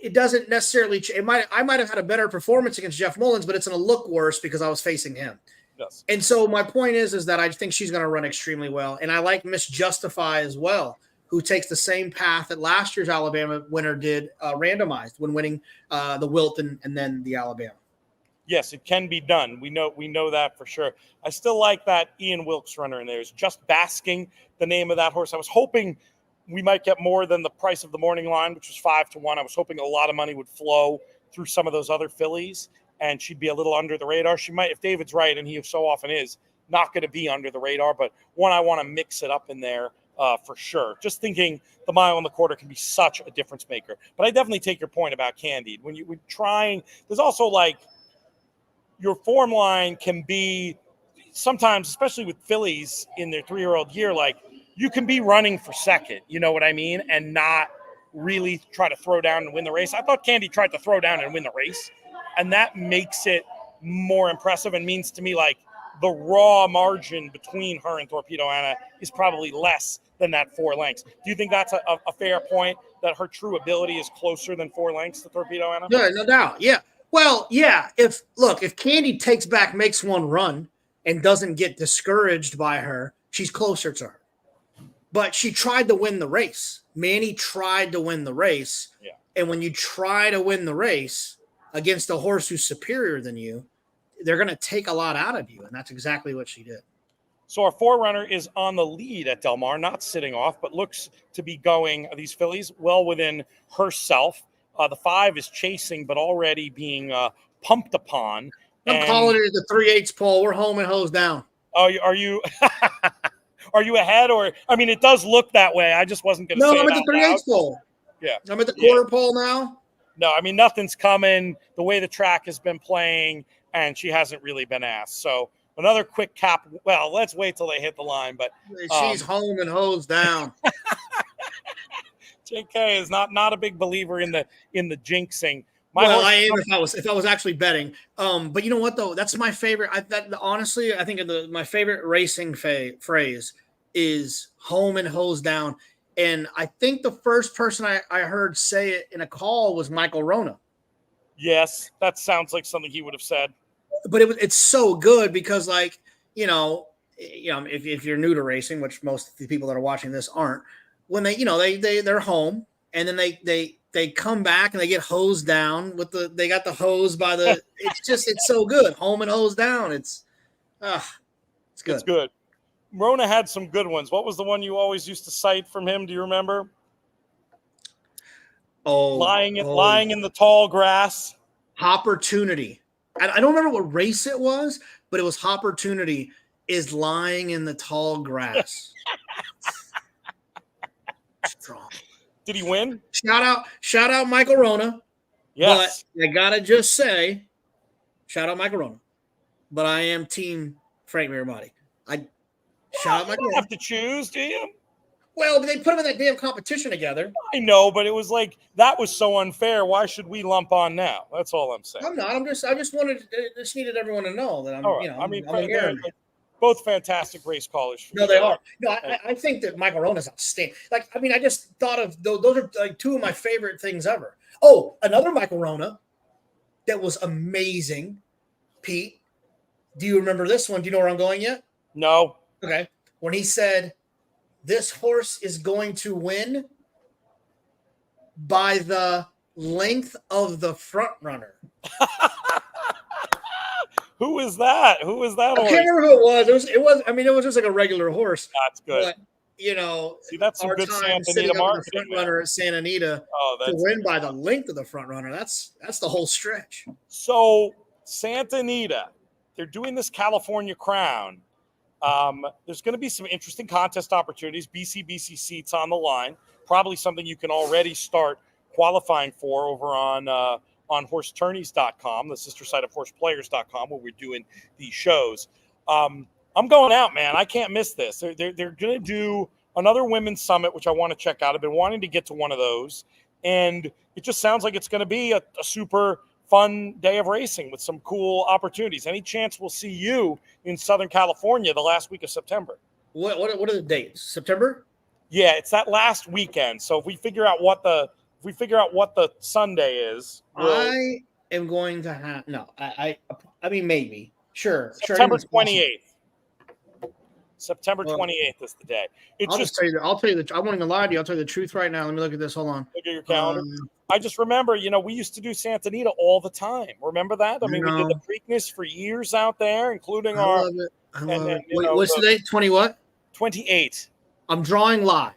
It doesn't necessarily. I might have had a better performance against Jeff Mullins, but it's going to look worse because I was facing him. Yes. And so my point is that I think she's going to run extremely well, and I like Miss Justify as well, who takes the same path that last year's Alabama winner did, randomized when winning the Wilton and then the Alabama. Yes, it can be done. We know that for sure. I still like that Ian Wilkes runner in there. It's Just Basking, the name of that horse. I was hoping we might get more than the price of the morning line, which was 5-1. I was hoping a lot of money would flow through some of those other fillies, and she'd be a little under the radar. She might, if David's right, and he so often is, not going to be under the radar, but one I want to mix it up in there for sure. Just thinking the mile and the quarter can be such a difference maker. But I definitely take your point about Candied. When you're trying, there's also your form line can be sometimes, especially with fillies in their 3-year-old year, you can be running for second, you know what I mean, and not really try to throw down and win the race. I thought Candy tried to throw down and win the race, and that makes it more impressive and means to me the raw margin between her and Torpedo Anna is probably less than that 4 lengths. Do you think that's a fair point, that her true ability is closer than 4 lengths to Torpedo Anna? Yeah, no doubt. Yeah. Well, yeah. If Candy makes one run and doesn't get discouraged by her, she's closer to her. But she tried to win the race. Manny tried to win the race. Yeah. And when you try to win the race against a horse who's superior than you, they're going to take a lot out of you. And that's exactly what she did. So our 4-runner is on the lead at Del Mar, not sitting off, but looks to be going, these fillies, well within herself. The 5 is chasing, but already being pumped upon. I'm calling it the 3/8 pole. We're home and hose down. Oh, are you are you ahead? Or, I mean, it does look that way. I just wasn't going to say No, I'm it at the 3/8 pole. Yeah. I'm at the quarter pole now. No, I mean, nothing's coming the way the track has been playing, and she hasn't really been asked. So another quick cap. Well, let's wait till they hit the line. But she's home and hose down. JK is not a big believer in the jinxing. I am if I was actually betting. But you know what though? That's my favorite. Honestly, I think my favorite racing phrase is home and hose down. And I think the first person I heard say it in a call was Michael Rona. Yes, that sounds like something he would have said. But it's so good because, if you're new to racing, which most of the people that are watching this aren't, when they're home and then they come back and they get hosed down they got the hose by the. It's so good, home and hose down. It's It's good. It's good. Rona had some good ones. What was the one you always used to cite from him? Do you remember? Lying in the tall grass. Opportunity. I don't remember what race it was, but it was Opportunity is lying in the tall grass. Strong. Did he win? Shout out Michael Rona. Yes. But I gotta just say, shout out Michael Rona. But I am team Frank Mirabati. Shout out Michael You Rona. don't have to choose, do you? Well, they put them in that damn competition together. I know, but it was like that was so unfair. Why should we lump on now? That's all I'm saying. I'm not. I just needed everyone to know that I'm. All right. You know, I mean, I'm they're both fantastic race callers. No, they are. No, I think that Michael Rona is outstanding. Like, I mean, I just thought of those are like two of my favorite things ever. Oh, another Michael Rona that was amazing. Pete, do you remember this one? Do you know where I'm going yet? No. Okay. When he said, "This horse is going to win by the length of the front runner." Who is that? Who is that? I can't remember who it was. It was. I mean, it was just like a regular horse. That's good. But, you know, see, that's some our good time Santa sitting Anita up in the marketing. front runner at Santa Anita to win by the length of the front runner. That's the whole stretch. So Santa Anita, they're doing this California Crown. There's going to be some interesting contest opportunities. BCBC seats on the line. Probably something you can already start qualifying for over on horsetourneys.com, the sister site of horseplayers.com, where we're doing these shows. I'm going out, man. I can't miss this. They're going to do another women's summit, which I want to check out. I've been wanting to get to one of those, and it just sounds like it's going to be a super fun day of racing with some cool opportunities. Any chance we'll see you in Southern California the last week of September? What are the dates? September? Yeah, it's that last weekend. So if we figure out what the Sunday is, I am going to have I mean maybe. Sure. September 28th. September 28th is the day. I'll tell you. I won't even lie to you. I'll tell you the truth right now. Let me look at this. Hold on. Look at your calendar. I just remember, we used to do Santa Anita all the time. Remember that? I mean, we did the Preakness for years out there, including I love it. Wait, what's the date? 20 what? 28. I'm drawing live.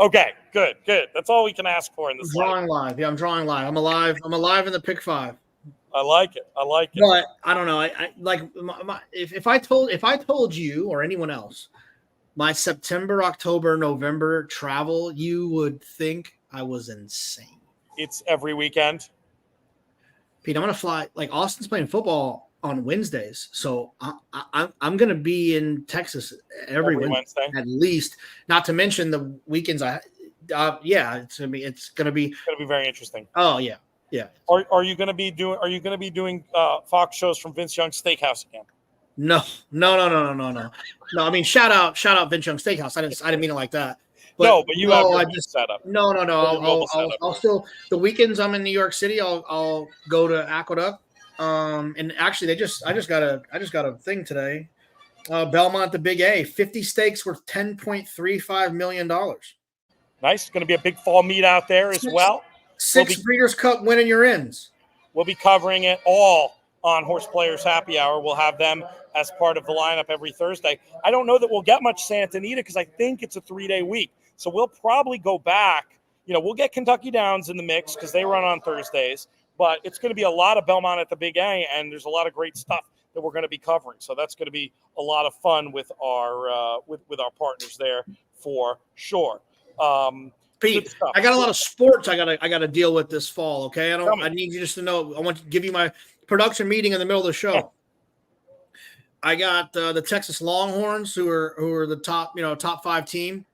Okay, good. That's all we can ask for in this. Drawing live. Yeah, I'm drawing live. I'm alive in the pick 5. I like it. But I don't know. I like if I told you or anyone else my September, October, November travel, you would think I was insane. It's every weekend. Pete, I'm gonna fly. Like Austin's playing football on Wednesdays, so I'm gonna be in Texas every Wednesday at least. Not to mention the weekends. It's gonna be very interesting. Oh yeah. Yeah. Are you going to be doing Fox shows from Vince Young's Steakhouse again? No. I mean, shout out Vince Young Steakhouse. I didn't mean it like that. But you have your setup. No. I'll still the weekends I'm in New York City. I'll go to Aqueduct. And actually, I just got a thing today. Belmont, the Big A, 50 stakes worth $10.35 million. Nice. Going to be a big fall meet out there as well. 6 Breeders' Cup Win-and-You're-Ins. We'll be covering it all on HorsePlayers Happy Hour. We'll have them as part of the lineup every Thursday. I don't know that we'll get much Santa Anita because I think it's a 3-day week. So we'll probably go back. We'll get Kentucky Downs in the mix because they run on Thursdays. But it's going to be a lot of Belmont at the Big A, and there's a lot of great stuff that we're going to be covering. So that's going to be a lot of fun with our with our partners there for sure. Pete, I got a lot of sports I gotta deal with this fall. Okay, I need you just to know. I want to give you my production meeting in the middle of the show. Yeah. I got the Texas Longhorns who are the top 5 team.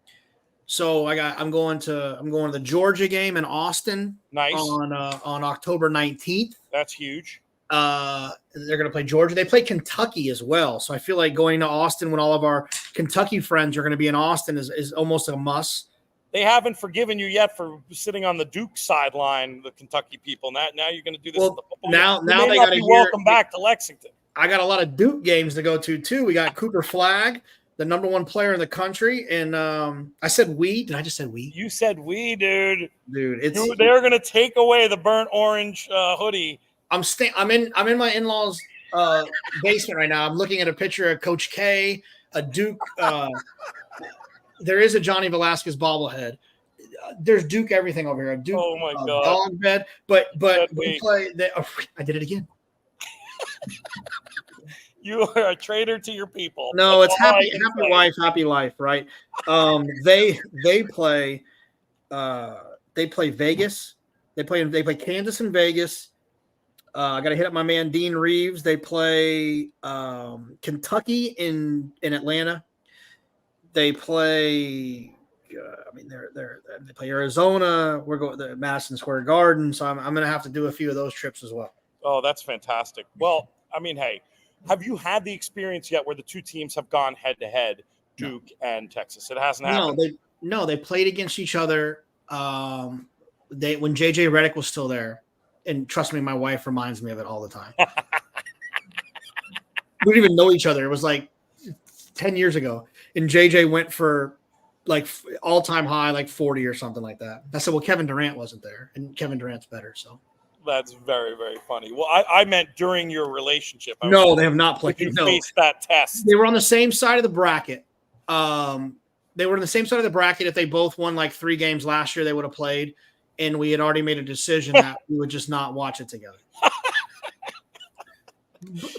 So I'm going to the Georgia game in Austin. Nice. On October 19th. That's huge. They're going to play Georgia. They play Kentucky as well. So I feel like going to Austin when all of our Kentucky friends are going to be in Austin is almost a must. They haven't forgiven you yet for sitting on the Duke sideline, the Kentucky people. Now you're going to do this. Well, now they got to welcome back to Lexington. I got a lot of Duke games to go to too. We got Cooper Flagg, the #1 player in the country, and I said we. Did I just say we? You said we, dude. Dude, they're going to take away the burnt orange hoodie. I'm in my in-laws' basement right now. I'm looking at a picture of Coach K, a Duke. There is a Johnny Velasquez bobblehead. There's Duke everything over here. A Duke Oh my God. dog bed. But That's we me. play. I did it again. You are a traitor to your people. No, That's it's all I happy can happy say. wife, happy life, right? They play Vegas. They play Kansas and Vegas. I got to hit up my man Dean Reeves. They play Kentucky in Atlanta. They play. They play Arizona. We're going to Madison Square Garden, so I'm going to have to do a few of those trips as well. Oh, that's fantastic. Well, I mean, hey, have you had the experience yet where the two teams have gone head to head, Duke and Texas? It hasn't happened. They played against each other. When JJ Redick was still there, and trust me, my wife reminds me of it all the time. We didn't even know each other. It was like 10 years ago, and JJ went for like all-time high, like 40 or something like that. I said, well, Kevin Durant wasn't there, and Kevin Durant's better. So that's very, very funny. Well, I meant during your relationship. No, they have not played. You faced that test. They were on the same side of the bracket. They were on the same side of the bracket. If they both won like 3 games last year, they would have played. And we had already made a decision that we would just not watch it together.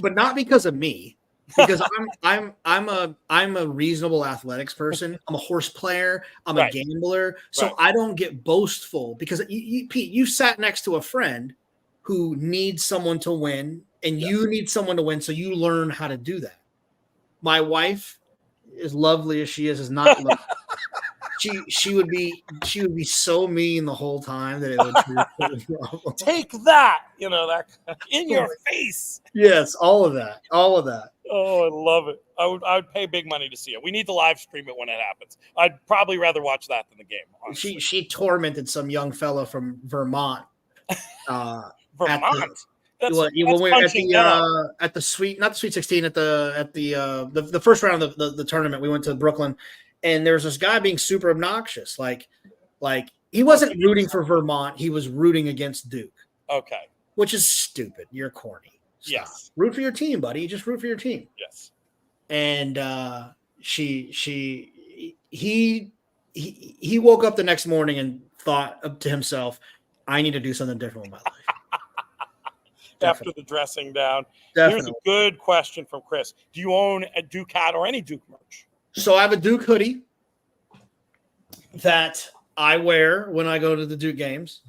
But not because of me. Because I'm a reasonable athletics person. I'm a horse player. I'm a gambler. So I don't get boastful because Pete, you sat next to a friend who needs someone to win, and you need someone to win. So you learn how to do that. My wife, as lovely as she is not lovely. She would be so mean the whole time that it would take that, that in your face. Yes, all of that. Oh, I love it. I would pay big money to see it. We need to live stream it when it happens. I'd probably rather watch that than the game. Honestly. She tormented some young fellow from Vermont. Vermont. At the Sweet 16 at the first round of the tournament. We went to Brooklyn, and there was this guy being super obnoxious. Like he wasn't rooting for Vermont; he was rooting against Duke. Okay, which is stupid. You're corny. Stop. Yes, root for your team, buddy. Just root for your team. Yes. And he woke up the next morning and thought to himself, "I need to do something different with my life." After the dressing down. Definitely. Here's a good question from Chris. Do you own a Duke hat or any Duke merch? So I have a Duke hoodie that I wear when I go to the Duke games.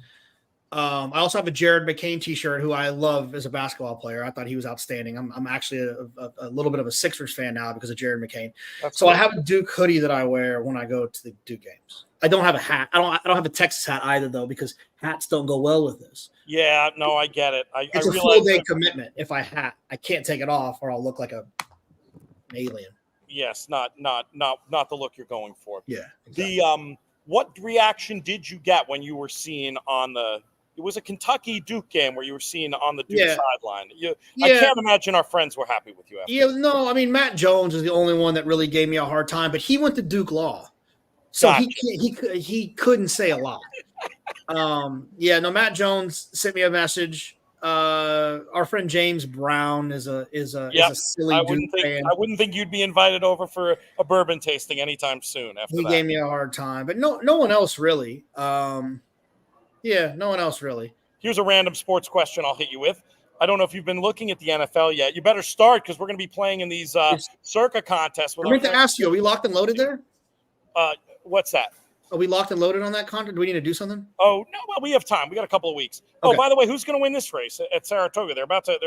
I also have a Jared McCain t-shirt, who I love as a basketball player. I thought he was outstanding. I'm actually a little bit of a Sixers fan now because of Jared McCain. That's so cool. I have a Duke hoodie that I wear when I go to the Duke games. I don't have a hat. I don't have a Texas hat either, though, because hats don't go well with this. Yeah, no, I get it. It's a full day commitment. If I can't take it off, or I'll look like an alien. Yes, not the look you're going for. Yeah. Exactly. What reaction did you get when you were seen on it was a Kentucky Duke game where you were seen on the Duke sideline? I can't imagine our friends were happy with you after. Yeah, no, I mean, Matt Jones is the only one that really gave me a hard time, but he went to Duke Law. So gotcha. he couldn't say a lot. Matt Jones sent me a message. Our friend James Brown is a silly Duke fan. I wouldn't think you'd be invited over for a bourbon tasting anytime soon. He gave me a hard time, but no one else really. No one else really. Here's a random sports question I'll hit you with. I don't know if you've been looking at the NFL yet. You better start because we're going to be playing in these Circa contests. I meant to ask you, are we locked and loaded there? What's that? Are we locked and loaded on that contract? Do we need to do something? Oh no, well, we have time. We got a couple of weeks. Okay. Oh, by the way, who's going to win this race at Saratoga? They're about to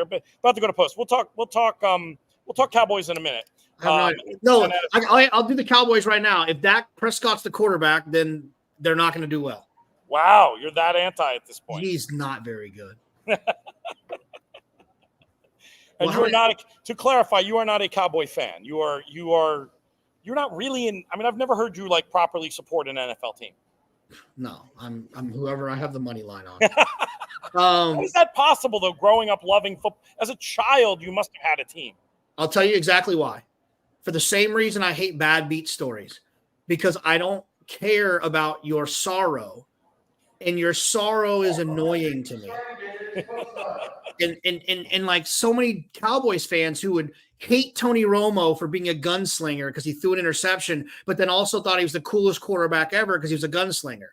go to post. We'll talk Cowboys in a minute. I'll do the Cowboys right now. If Dak Prescott's the quarterback, then they're not going to do well. Wow, you're that anti at this point. He's not very good. And you're not. To clarify, you are not a Cowboy fan. You're not really in. I mean, I've never heard you properly support an NFL team. No, I'm whoever I have the money line on. How is that possible though? Growing up loving football as a child, you must have had a team. I'll tell you exactly why. For the same reason I hate bad beat stories, because I don't care about your sorrow, and your sorrow is annoying to me. And like so many Cowboys fans who would hate Tony Romo for being a gunslinger because he threw an interception, but then also thought he was the coolest quarterback ever because he was a gunslinger.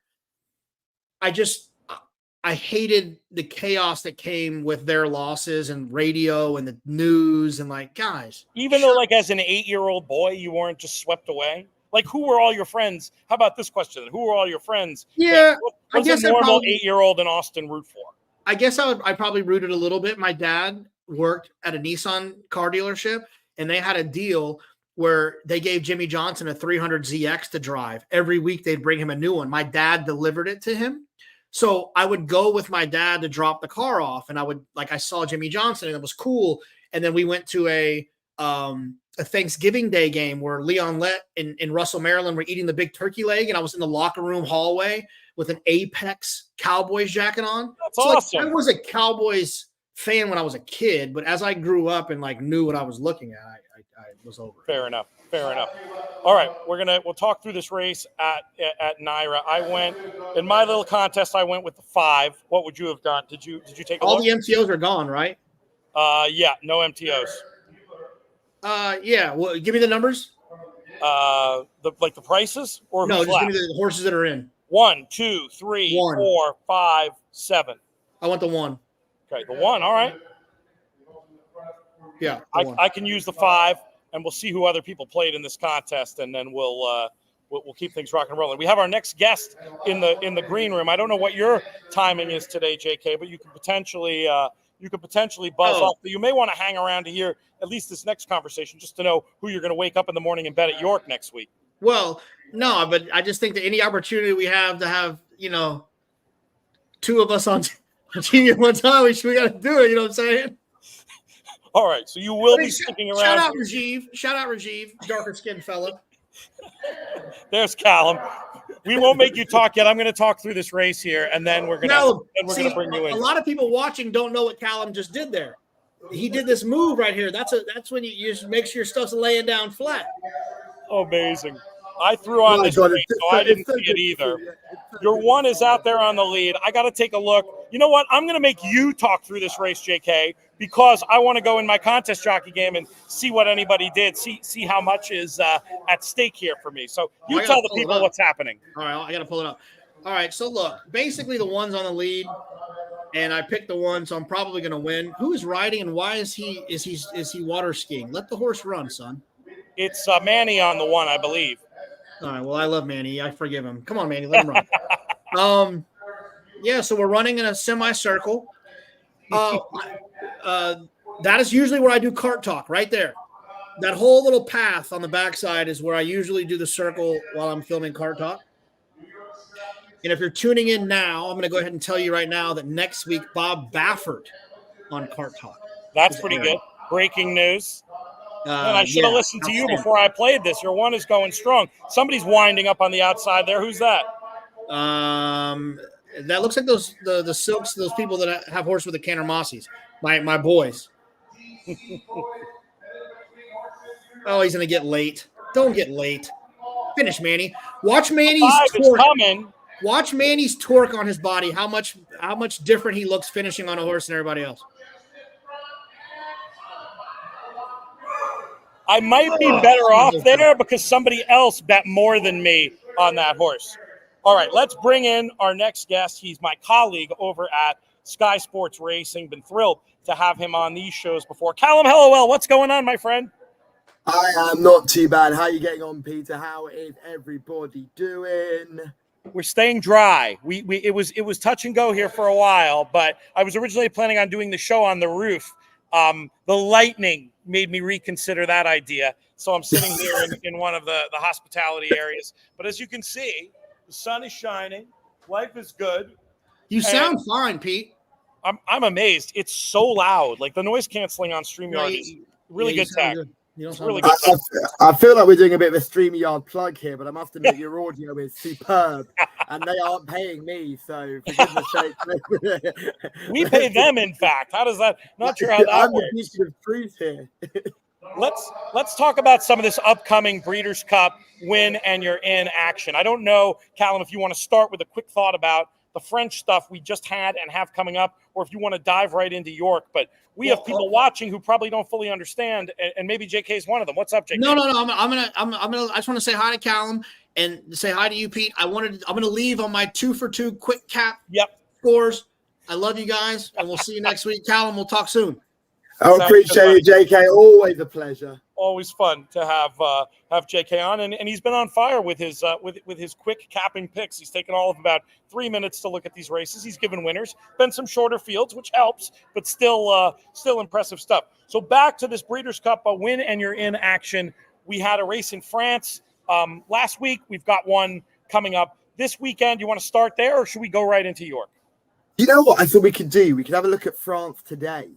I hated the chaos that came with their losses and radio and the news and like, guys. Even though like as an 8-year-old boy, you weren't just swept away. Like, who were all your friends? How about this question? Who were all your friends? Yeah, what's a normal 8-year-old in Austin root for? I guess I probably rooted a little bit. My dad worked at a Nissan car dealership, and they had a deal where they gave Jimmy Johnson a 300ZX to drive. Every week they'd bring him a new one. My dad delivered it to him. So I would go with my dad to drop the car off, and I saw Jimmy Johnson, and it was cool. And then we went to a Thanksgiving Day game where Leon Lett and Russell Maryland were eating the big turkey leg, and I was in the locker room hallway with an Apex Cowboys jacket on. That's awesome. I was a Cowboys fan when I was a kid, but as I grew up and like knew what I was looking at, I was over it. Fair enough. All right, we'll talk through this race at Naira. I went in my little contest. I went with the 5. What would you have done? Did you take a all look? the MTOs are gone, right? Yeah, no MTOs. Yeah. Well, give me the numbers. The prices or no, who's just left? give me the horses that are in. 1, 2, 3, 4, 5, 7. I want the 1. Okay, the 1. All right. Yeah, I can use the 5, and we'll see who other people played in this contest, and then we'll keep things rock and rolling. We have our next guest in the green room. I don't know what your timing is today, JK, but you could potentially buzz off. But you may want to hang around to hear at least this next conversation, just to know who you're going to wake up in the morning and bet at York next week. Well, no, but I just think that any opportunity we have to have, 2 of us on team at one time, we got to do it. You know what I'm saying? All right, so you will be sticking around. Shout out Rajiv, darker skinned fella. There's Callum. We won't make you talk yet. I'm going to talk through this race here, and then we're going to bring you in. A lot of people watching don't know what Callum just did there. He did this move right here. That's when you just make sure your stuff's laying down flat. Amazing. I threw on this race, so I didn't see it either. Your 1 is out there on the lead. I got to take a look. You know what? I'm going to make you talk through this race, JK, because I want to go in my contest jockey game and see what anybody did, see how much is at stake here for me. So you tell the people what's happening. All right, I got to pull it up. All right, so look, basically the 1's on the lead, and I picked the 1, so I'm probably going to win. Who is riding, and why is he water skiing? Let the horse run, son. It's Manny on the 1, I believe. All right, well, I love Manny. I forgive him. Come on, Manny, let him run. Yeah, so we're running in a semicircle. That is usually where I do cart talk, right there. That whole little path on the backside is where I usually do the circle while I'm filming cart talk. And if you're tuning in now, I'm going to go ahead and tell you right now that next week, Bob Baffert on cart talk. That's pretty good. Breaking news. Man, I should have listened to you before I played this. Your 1 is going strong. Somebody's winding up on the outside there. Who's that? That looks like the Silks, those people that have horse with the Cantor Mossies. My boys. Oh, he's gonna get late. Don't get late. Finish, Manny. Watch Manny's torque. Coming. Watch Manny's torque on his body. How much different he looks finishing on a horse than everybody else. I might be better off there because somebody else bet more than me on that horse. All right, let's bring in our next guest. He's my colleague over at Sky Sports Racing. Been thrilled to have him on these shows before. Callum Hellowell, what's going on, my friend? I am not too bad. How are you getting on, Peter? How is everybody doing? We're staying dry. It was touch and go here for a while, but I was originally planning on doing the show on the roof. The lightning made me reconsider that idea. So I'm sitting here in one of the hospitality areas. But as you can see, the sun is shining. Life is good. You sound fine, Pete. I'm amazed. It's so loud. Like the noise canceling on StreamYard is really good tech. It's really good. I feel like we're doing a bit of a StreamYard plug here, but I must admit your audio is superb, and they aren't paying me, so for goodness sake. We pay them, in fact. How does that? Not sure how that works. I'm the teacher of truth here. Let's talk about some of this upcoming Breeders' Cup Win-and-You're-In action. I don't know, Callum, if you want to start with a quick thought about the French stuff we just had and have coming up, or if you want to dive right into York. But we have people watching who probably don't fully understand, and maybe JK is one of them. What's up, JK? No. I just want to say hi to Callum and say hi to you, Pete. I'm gonna leave on my 2 for 2 quick cap scores. I love you guys, and we'll see you next week. Callum, we'll talk soon. I appreciate it, JK. Always a pleasure. Always fun to have JK on, and he's been on fire with his with his quick capping picks. He's taken all of about 3 minutes to look at these races. He's given winners. Been some shorter fields, which helps, but still impressive stuff. So back to this Breeders' Cup Win-and-You're-In action. We had a race in France last week. We've got one coming up this weekend. You want to start there, or should we go right into York? You know what I thought we could do? We could have a look at France today.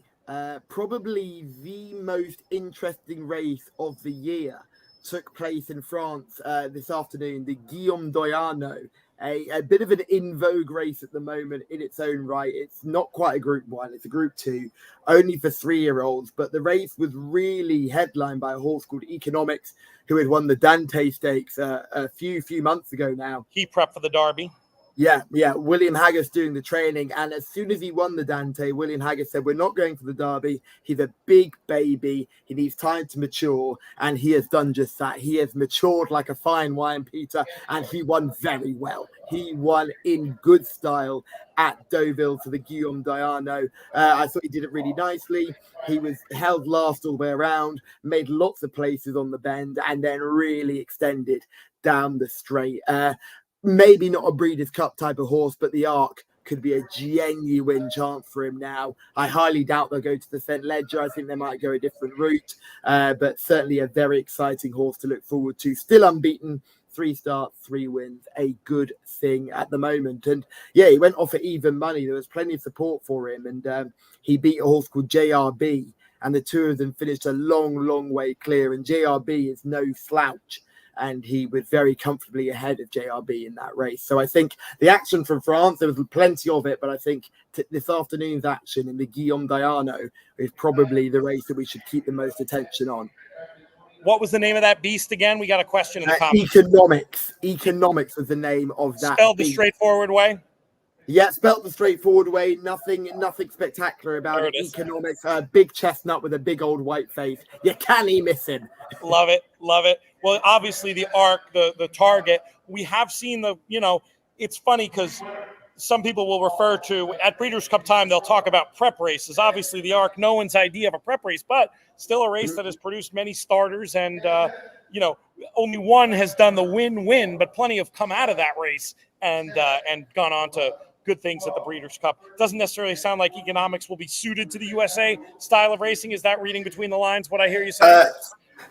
Probably the most interesting race of the year took place in France this afternoon, the Guillaume d'Oyarno, a bit of an in vogue race at the moment in its own right. It's not quite a Group 1, it's a Group 2, only for 3-year-olds, but the race was really headlined by a horse called Economics, who had won the Dante Stakes a few months ago now. He prepped for the Derby. Yeah. William Haggis doing the training. And as soon as he won the Dante, William Haggis said, we're not going for the Derby. He's a big baby. He needs time to mature. And he has done just that. He has matured like a fine wine, Peter. And he won very well. He won in good style at Deauville for the Guillaume d'Oyarno. I thought he did it really nicely. He was held last all the way around, made lots of places on the bend, and then really extended down the straight. Maybe not a Breeders' Cup type of horse, but the Arc could be a genuine chance for him now. I highly doubt they'll go to the St. Ledger. I think they might go a different route, but certainly a very exciting horse to look forward to. Still unbeaten, 3 starts, 3 wins, a good thing at the moment. And yeah, he went off at even money. There was plenty of support for him, and he beat a horse called JRB, and the two of them finished a long way clear. And JRB is no slouch, and he was very comfortably ahead of JRB in that race. So I think the action from France, there was plenty of it, but I think this afternoon's action in the Guillaume d'Oyarno is probably the race that we should keep the most attention on. What was the name of that beast again? We got a question in the comments. Economics was the name of that. Spelled the straightforward way? Yeah, spelt the straightforward way. Nothing spectacular about it. Economics, a big chestnut with a big old white face. You can't miss him. Love it. Well, obviously the Arc, the target, we have seen it's funny because some people will refer to, at Breeders' Cup time, they'll talk about prep races. Obviously the Arc, no one's idea of a prep race, but still a race that has produced many starters, and only one has done the win-win, but plenty have come out of that race and gone on to good things at the Breeders' Cup. Doesn't necessarily sound like Economics will be suited to the USA style of racing. Is that reading between the lines, what I hear you saying?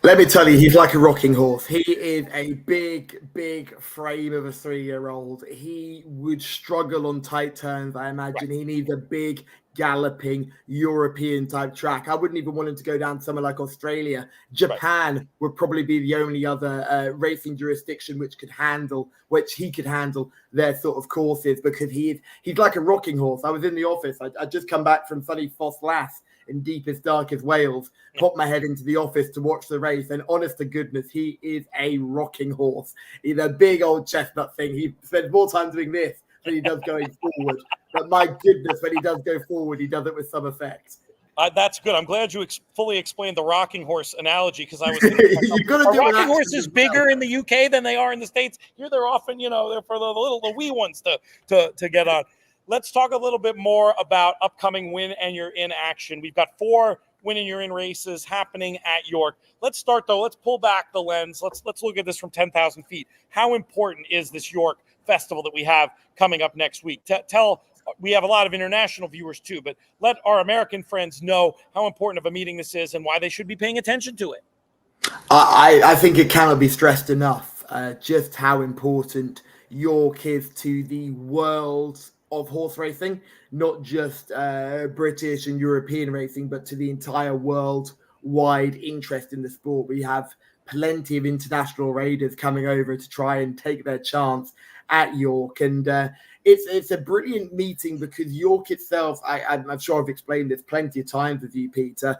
Let me tell you, he's like a rocking horse. He is a big frame of a 3-year-old. He would struggle on tight turns, I imagine. Right. He needs a big, galloping, European-type track. I wouldn't even want him to go down somewhere like Australia. Japan would probably be the only other racing jurisdiction which he could handle their sort of courses, because he's like a rocking horse. I was in the office. I'd just come back from sunny Foss Lass in deepest, darkest Wales, popped my head into the office to watch the race, and honest to goodness, he is a rocking horse. He's a big old chestnut thing. He spends more time doing this than he does going forward. But my goodness, when he does go forward, he does it with some effect. That's good. I'm glad you fully explained the rocking horse analogy, because I was thinking rocking horses bigger in the UK than they are in the States. Here they're often, they're for the wee ones to get on. Let's talk a little bit more about upcoming Win-and-You're-In action. We've got 4 Win-and-You're-In races happening at York. Let's start, though. Let's pull back the lens. Let's look at this from 10,000 feet. How important is this York festival that we have coming up next week? We have a lot of international viewers, too, but let our American friends know how important of a meeting this is and why they should be paying attention to it. I think it cannot be stressed enough just how important York is to the world of horse racing, not just British and European racing, but to the entire worldwide interest in the sport. We have plenty of international raiders coming over to try and take their chance at York, and it's a brilliant meeting because York itself, I'm sure I've explained this plenty of times with you, Peter.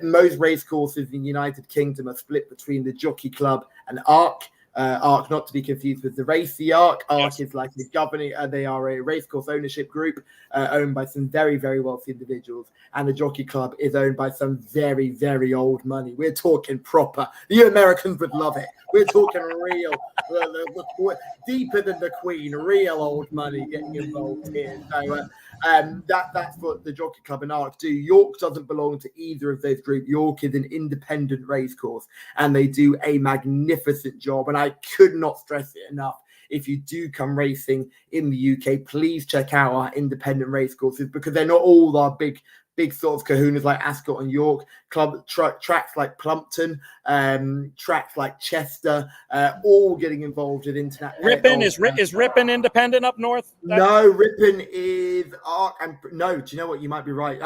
Most race courses in the United Kingdom are split between the Jockey Club and Arc. Arc, not to be confused with the race. The Arc Yes. is like a governing. They are a racecourse ownership group owned by some very, very wealthy individuals, and the Jockey Club is owned by some very, very old money. We're talking proper. You Americans would love it. We're talking real, deeper than the Queen, real old money getting involved here. So that's what the Jockey Club and Arc do. York doesn't belong to either of those groups. York is an independent racecourse, and they do a magnificent job. And I could not stress it enough. If you do come racing in the UK, please check out our independent racecourses, because they're not all our big sort of kahunas like Ascot and York. Tracks like Plumpton, tracks like Chester, all getting involved in international. Ripon is Ripon independent up north? No, Ripon is Arc. And no, do you know what? You might be right.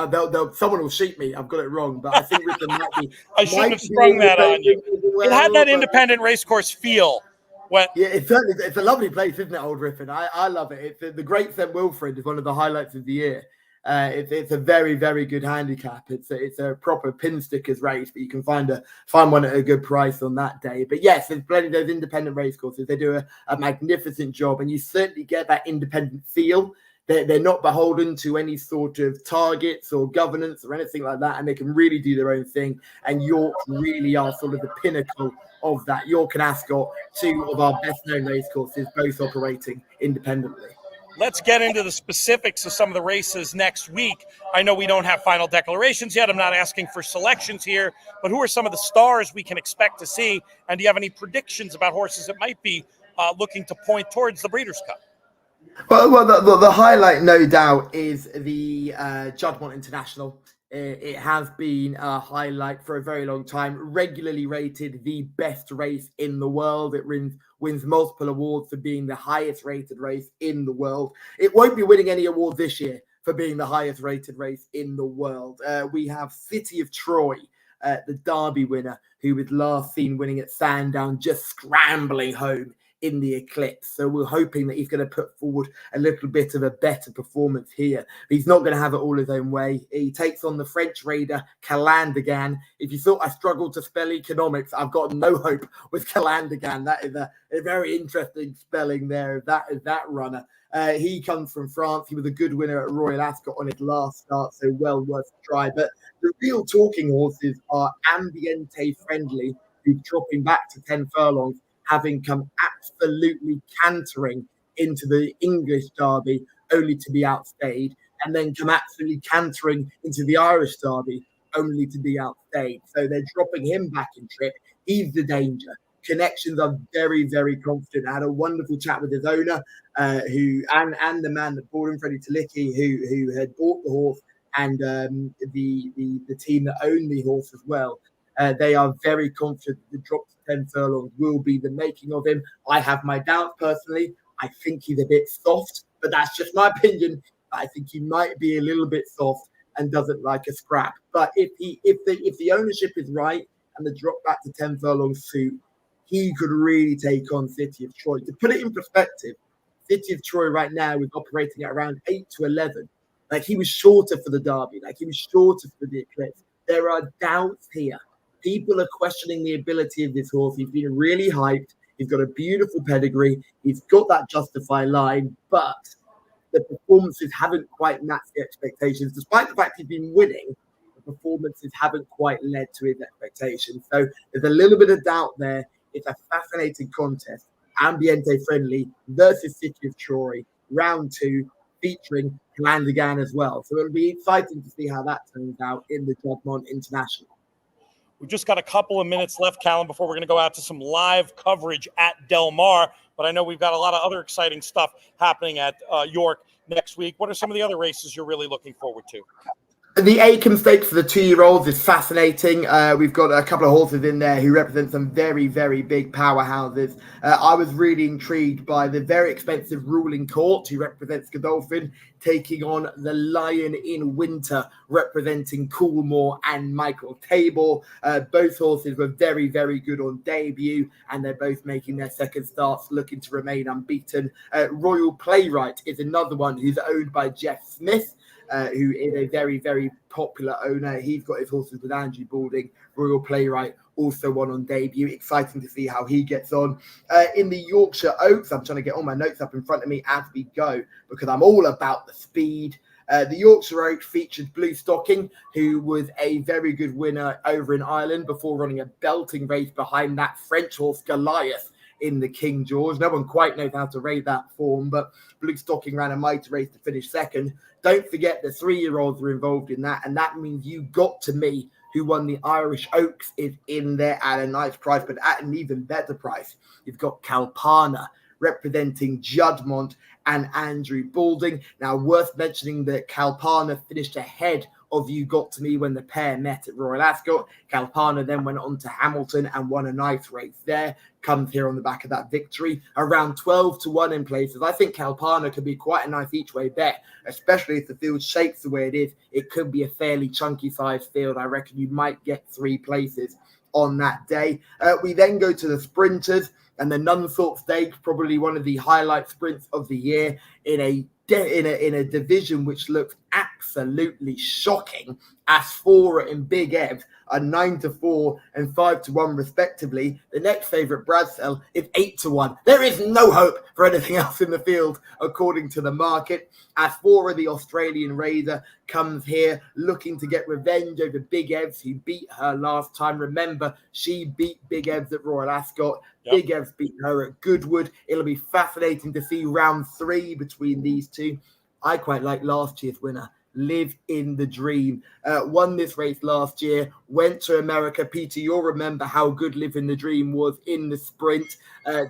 Someone will shoot me. I've got it wrong, but I think Ripon might be. I shouldn't have sprung that on you. It had that independent racecourse feel. Yeah, it's a lovely place, isn't it, Old Ripon? I love it. It's the Great St. Wilfrid is one of the highlights of the year. It's a very, very good handicap. It's a proper pin stickers race, but you can find one at a good price on that day. But yes, there's plenty of those independent race courses. They do a magnificent job, and you certainly get that independent feel. They're not beholden to any sort of targets or governance or anything like that, and they can really do their own thing. And York really are sort of the pinnacle of that. York and Ascot, two of our best-known race courses, both operating independently. Let's get into the specifics of some of the races next week. I know we don't have final declarations yet. I'm not asking for selections here, but who are some of the stars we can expect to see? And do you have any predictions about horses that might be looking to point towards the Breeders' Cup? Well, the highlight, no doubt, is the Juddmonte International. It has been a highlight for a very long time, regularly rated the best race in the world. It wins multiple awards for being the highest rated race in the world. It won't be winning any award this year for being the highest rated race in the world. We have City of Troy, the Derby winner, who was last seen winning at Sandown, just scrambling home in the Eclipse. So we're hoping that he's going to put forward a little bit of a better performance here. But he's not going to have it all his own way. He takes on the French raider Calandagan. If you thought I struggled to spell economics, I've got no hope with Calandagan. That is a very interesting spelling there. That is that runner. He comes from France. He was a good winner at Royal Ascot on his last start, so well worth a try. But the real talking horses are Ambiente Friendly, who's dropping back to 10 furlongs, having come absolutely cantering into the English Derby, only to be outstayed, and then come absolutely cantering into the Irish Derby, only to be outstayed. So they're dropping him back in trip. He's the danger. Connections are very, very confident. I had a wonderful chat with his owner, and the man that bought him, Freddie Talicki, who had bought the horse, and the team that owned the horse as well. They are very confident that the drop to 10 furlongs will be the making of him. I have my doubts personally. I think he's a bit soft, but that's just my opinion. I think he might be a little bit soft and doesn't like a scrap. But if the ownership is right and the drop back to 10 furlongs suit, he could really take on City of Troy. To put it in perspective, City of Troy right now is operating at around 8 to 11. Like, he was shorter for the Derby. Like, he was shorter for the Eclipse. There are doubts here. People are questioning the ability of this horse. He's been really hyped. He's got a beautiful pedigree. He's got that Justify line, but the performances haven't quite matched the expectations. Despite the fact he's been winning, the performances haven't quite led to his expectations. So there's a little bit of doubt there. It's a fascinating contest. Ambiente Friendly versus City of Troy, round 2, featuring Calandagan as well. So it'll be exciting to see how that turns out in the Juddmonte International. We've just got a couple of minutes left, Callum, before we're going to go out to some live coverage at Del Mar. But I know we've got a lot of other exciting stuff happening at York next week. What are some of the other races you're really looking forward to? The Acomb Stakes for the 2-year-olds is fascinating. We've got a couple of horses in there who represent some very, very big powerhouses. I was really intrigued by the very expensive Ruling Court, who represents Godolphin, taking on the Lion in Winter, representing Coolmore and Michael Tabor. Both horses were very, very good on debut, and they're both making their second starts, looking to remain unbeaten. Royal Playwright is another one who's owned by Jeff Smith. who is a very, very popular owner. He's got his horses with Andrew Balding, Royal Playwright, also one on debut. Exciting to see how he gets on. In the Yorkshire Oaks, I'm trying to get all my notes up in front of me as we go because I'm all about the speed. The Yorkshire Oaks featured Blue Stocking, who was a very good winner over in Ireland before running a belting race behind that French horse Goliath in the King George. No one quite knows how to rate that form, but Blue Stocking ran a mighty race to finish second. Don't forget the 3-year-olds were involved in that, and that means You Got To Me, who won the Irish Oaks, is in there at a nice price, but at an even better price. You've got Kalpana representing Juddmonte and Andrew Balding. Now, worth mentioning that Kalpana finished ahead of You Got To Me when the pair met at Royal Ascot. Kalpana then went on to Hamilton and won a nice race there. Comes here on the back of that victory. Around 12-1 in places. I think Kalpana could be quite a nice each-way bet, especially if the field shapes the way it is. It could be a fairly chunky-sized field. I reckon you might get 3 places on that day. We then go to the sprinters, and the Nunthorpe Stakes, probably one of the highlight sprints of the year in a division which looks absolutely shocking. Asphora and Big Ev are 9-4 and 5-1 respectively. The next favourite, Bradsell, is 8-1. There is no hope for anything else in the field, according to the market. Asphora, the Australian raider, comes here looking to get revenge over Big Evs, who beat her last time. Remember, she beat Big Evs at Royal Ascot. Yep. Big Evs beat her at Goodwood. It'll be fascinating to see round 3 between these two. I quite like last year's winner, Live in the Dream. Won this race last year, went to America. Peter, you'll remember how good Live in the Dream was in the sprint.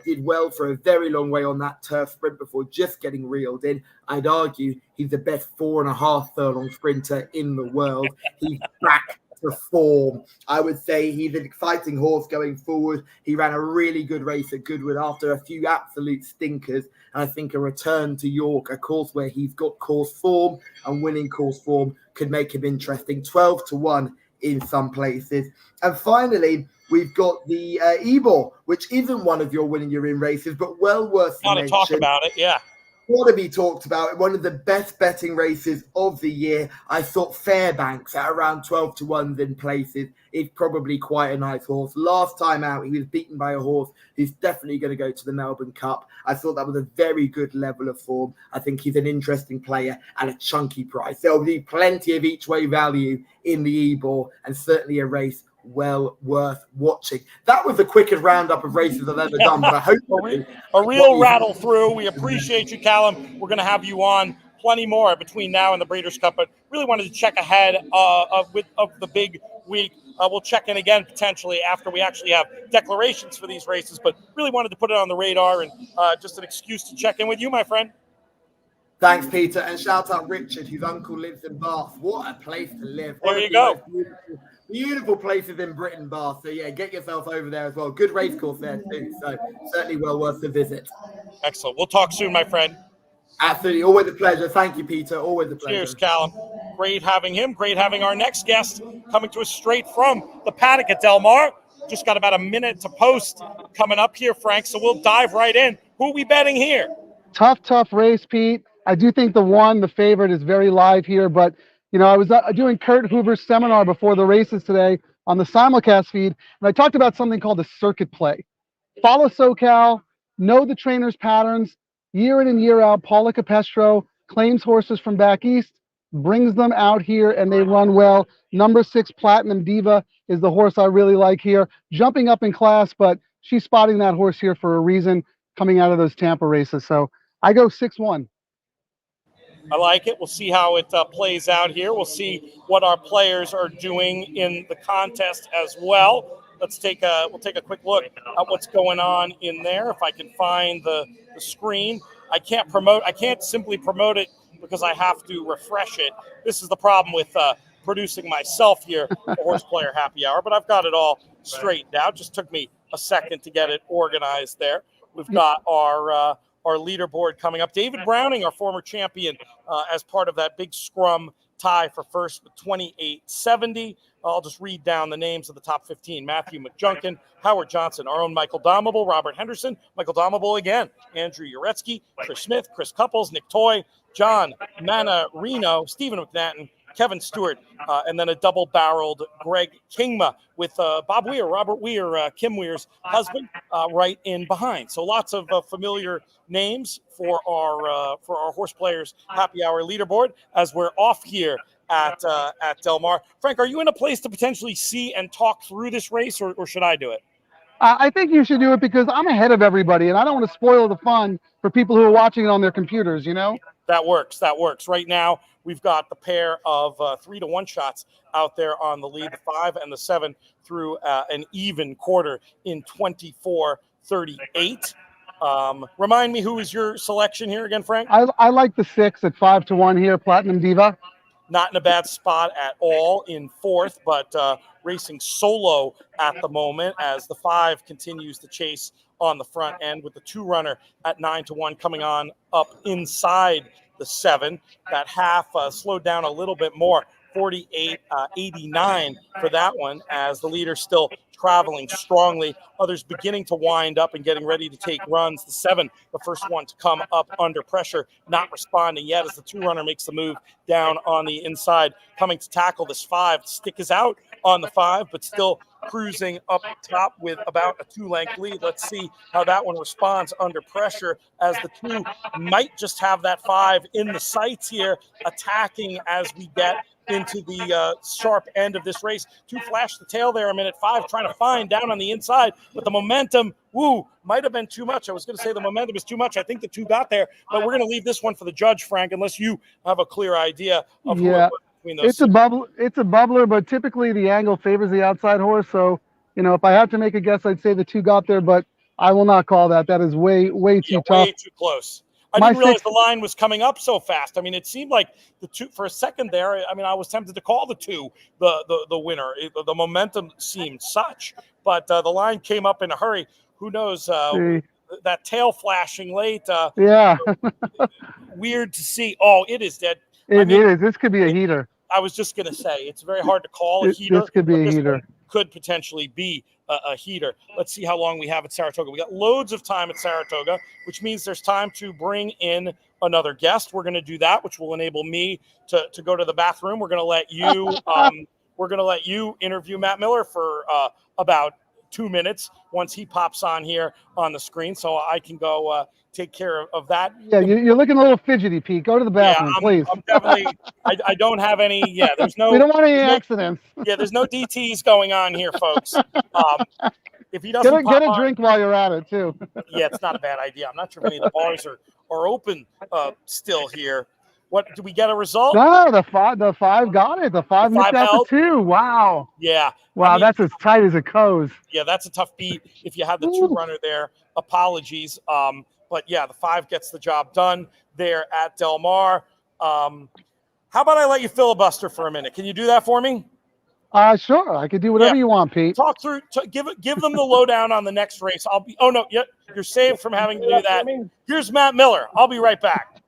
Did well for a very long way on that turf sprint before just getting reeled in. I'd argue he's the best 4.5 furlong sprinter in the world. He's back to form. I would say he's an exciting horse going forward. He ran a really good race at Goodwood after a few absolute stinkers. And I think a return to York, a course where he's got course form and winning course form, could make him interesting. 12-1 in some places. And finally, we've got the Ebor, which isn't one of your Win-and-You're-In races, but well worth a mention. Talk about it, yeah. Want to be talked about. One of the best betting races of the year. I thought Fairbanks at around 12-1 in places is probably quite a nice horse. Last time out, he was beaten by a horse who's definitely going to go to the Melbourne Cup. I thought that was a very good level of form. I think he's an interesting player at a chunky price. There'll be plenty of each way value in the Ebor, and certainly a race well worth watching. That was the quickest roundup of races I've ever done, but I hope a real rattle through. We appreciate you, Callum. We're going to have you on plenty more between now and the Breeders' Cup, but really wanted to check ahead of the big week. We'll check in again potentially after we actually have declarations for these races, but really wanted to put it on the radar and just an excuse to check in with you, my friend. Thanks, Peter, and shout out Richard, whose uncle lives in Bath. What a place to live. There you go. Beautiful places in Britain, Bath. So, yeah, get yourself over there as well. Good race course there, too. So, certainly well worth the visit. Excellent. We'll talk soon, my friend. Absolutely. Always a pleasure. Thank you, Peter. Always a pleasure. Cheers, Callum. Great having him. Great having our next guest coming to us straight from the paddock at Del Mar. Just got about a minute to post coming up here, Frank. So, we'll dive right in. Who are we betting here? Tough race, Pete. I do think the favorite, is very live here, but you know, I was doing Kurt Hoover's seminar before the races today on the simulcast feed, and I talked about something called the circuit play. Follow SoCal, know the trainers' patterns, year in and year out. Paula Capestro claims horses from back east, brings them out here, and they run well. Number 6, Platinum Diva, is the horse I really like here. Jumping up in class, but she's spotting that horse here for a reason coming out of those Tampa races. So I go 6-1. I like it. We'll see how it plays out here. We'll see what our players are doing in the contest as well. We'll take a quick look at what's going on in there. If I can find the screen, I can't simply promote it because I have to refresh it. This is the problem with producing myself here at HorsePlayer Happy Hour, but I've got it all straightened out. Just took me a second to get it organized there. We've got our leaderboard coming up. David Browning, our former champion, as part of that big scrum tie for first with 28.70. I'll just read down the names of the top 15. Matthew McJunkin, Howard Johnson, our own Michael Domable, Robert Henderson, Michael Domable again, Andrew Uretsky, Chris Smith, Chris Couples, Nick Toy, John Manarino, Stephen McNatten, Kevin Stewart, and then a double-barreled Greg Kingma with Bob Weir, Robert Weir, Kim Weir's husband, right in behind. So lots of familiar names for our Horse Players Happy Hour leaderboard as we're off here at Del Mar. Frank, are you in a place to potentially see and talk through this race, or should I do it? I think you should do it because I'm ahead of everybody, and I don't want to spoil the fun for people who are watching it on their computers, you know? That works. Right now, we've got the pair of 3-to-1 shots out there on the lead, the 5 and the 7 through an even quarter in 24:38. Remind me, who is your selection here again, Frank? I like the 6 at 5-to-1 here, Platinum Diva. Not in a bad spot at all in 4th, but racing solo at the moment as the 5 continues to chase on the front end with the 2-runner at 9-to-1 coming on up inside the 7. That half slowed down a little bit more, 48.89 for that one, as the leader still traveling strongly. Others beginning to wind up and getting ready to take runs. The 7, the first one to come up under pressure, not responding yet as the 2-runner makes the move down on the inside, coming to tackle this 5. Stick is out on the 5, but still cruising up top with about a 2-length lead. Let's see how that one responds under pressure, as the 2 might just have that 5 in the sights here, attacking as we get into the sharp end of this race. 2 flashed the tail there a minute. 5 trying to find down on the inside, but the momentum, might have been too much. I was going to say the momentum is too much. I think the 2 got there, but we're going to leave this one for the judge, Frank, unless you have a clear idea of who it was between those. It's a bubbler, but typically the angle favors the outside horse. So, if I had to make a guess, I'd say the 2 got there, but I will not call that. That is way too tough. Way too close. I didn't realize the line was coming up so fast. I mean, it seemed like the 2 for a second there. I mean, I was tempted to call the 2 the winner. The momentum seemed such, but the line came up in a hurry. Who knows? That tail flashing late. Weird to see. Oh, it is dead. It is. This could be a heater. I was just going to say, it's very hard to call a heater. This could be a heater. Could potentially be a heater. Let's see how long we have at Saratoga. We got loads of time at Saratoga, which means there's time to bring in another guest. We're going to do that, which will enable me to go to the bathroom. We're going to let you interview Matt Miller for about 2 minutes once he pops on here on the screen, so I can go take care of that. Yeah, you're looking a little fidgety, Pete. Go to the bathroom, please. I'm definitely. I don't have any. Yeah, there's no. We don't want any accidents. Yeah, there's no DTs going on here, folks. If he doesn't get a drink while you're at it too. Yeah, it's not a bad idea. I'm not sure if any of the bars are open still here. What, do we get a result? No, the 5 got it. The 5 missed out the 2. Wow. Yeah. Wow, I mean, that's as tight as it goes. Yeah, that's a tough beat. If you had the 2-runner there, apologies. But yeah, the 5 gets the job done there at Del Mar. How about I let you filibuster for a minute? Can you do that for me? Sure. I could do whatever you want, Pete. Talk through. Give them the lowdown on the next race. Oh no, you're saved from having to do that. Here's Matt Miller. I'll be right back.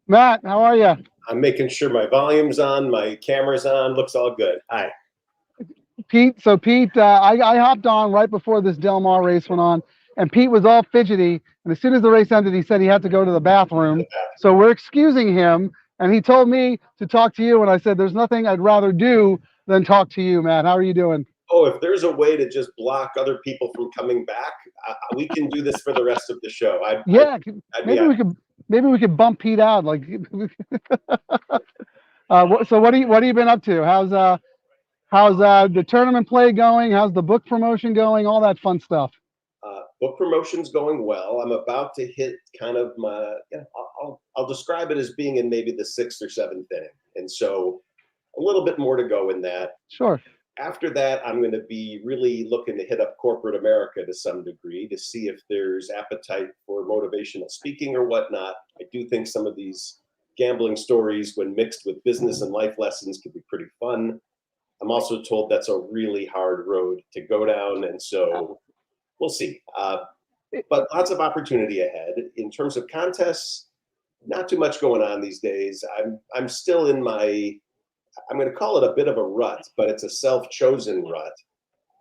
Matt, how are you? I'm making sure my volume's on, my camera's on. Looks all good. Hi. Pete, I hopped on right before this Del Mar race went on, and Pete was all fidgety. And as soon as the race ended, he said he had to go to the bathroom. So we're excusing him, and he told me to talk to you, and I said, there's nothing I'd rather do than talk to you, Matt. How are you doing? Oh, if there's a way to just block other people from coming back, we can do this for the rest of the show. Maybe we could bump Pete out. Like, so what have you been up to? How's the tournament play going? How's the book promotion going? All that fun stuff. Book promotion's going well. I'm about to hit kind of my. I'll describe it as being in maybe the 6th or 7th inning, and so a little bit more to go in that. Sure. After that, I'm going to be really looking to hit up corporate America to some degree to see if there's appetite for motivational speaking or whatnot. I do think some of these gambling stories, when mixed with business and life lessons, can be pretty fun. I'm also told that's a really hard road to go down, and so we'll see. But lots of opportunity ahead. In terms of contests, not too much going on these days. I'm still in my I'm going to call it a bit of a rut, but it's a self-chosen rut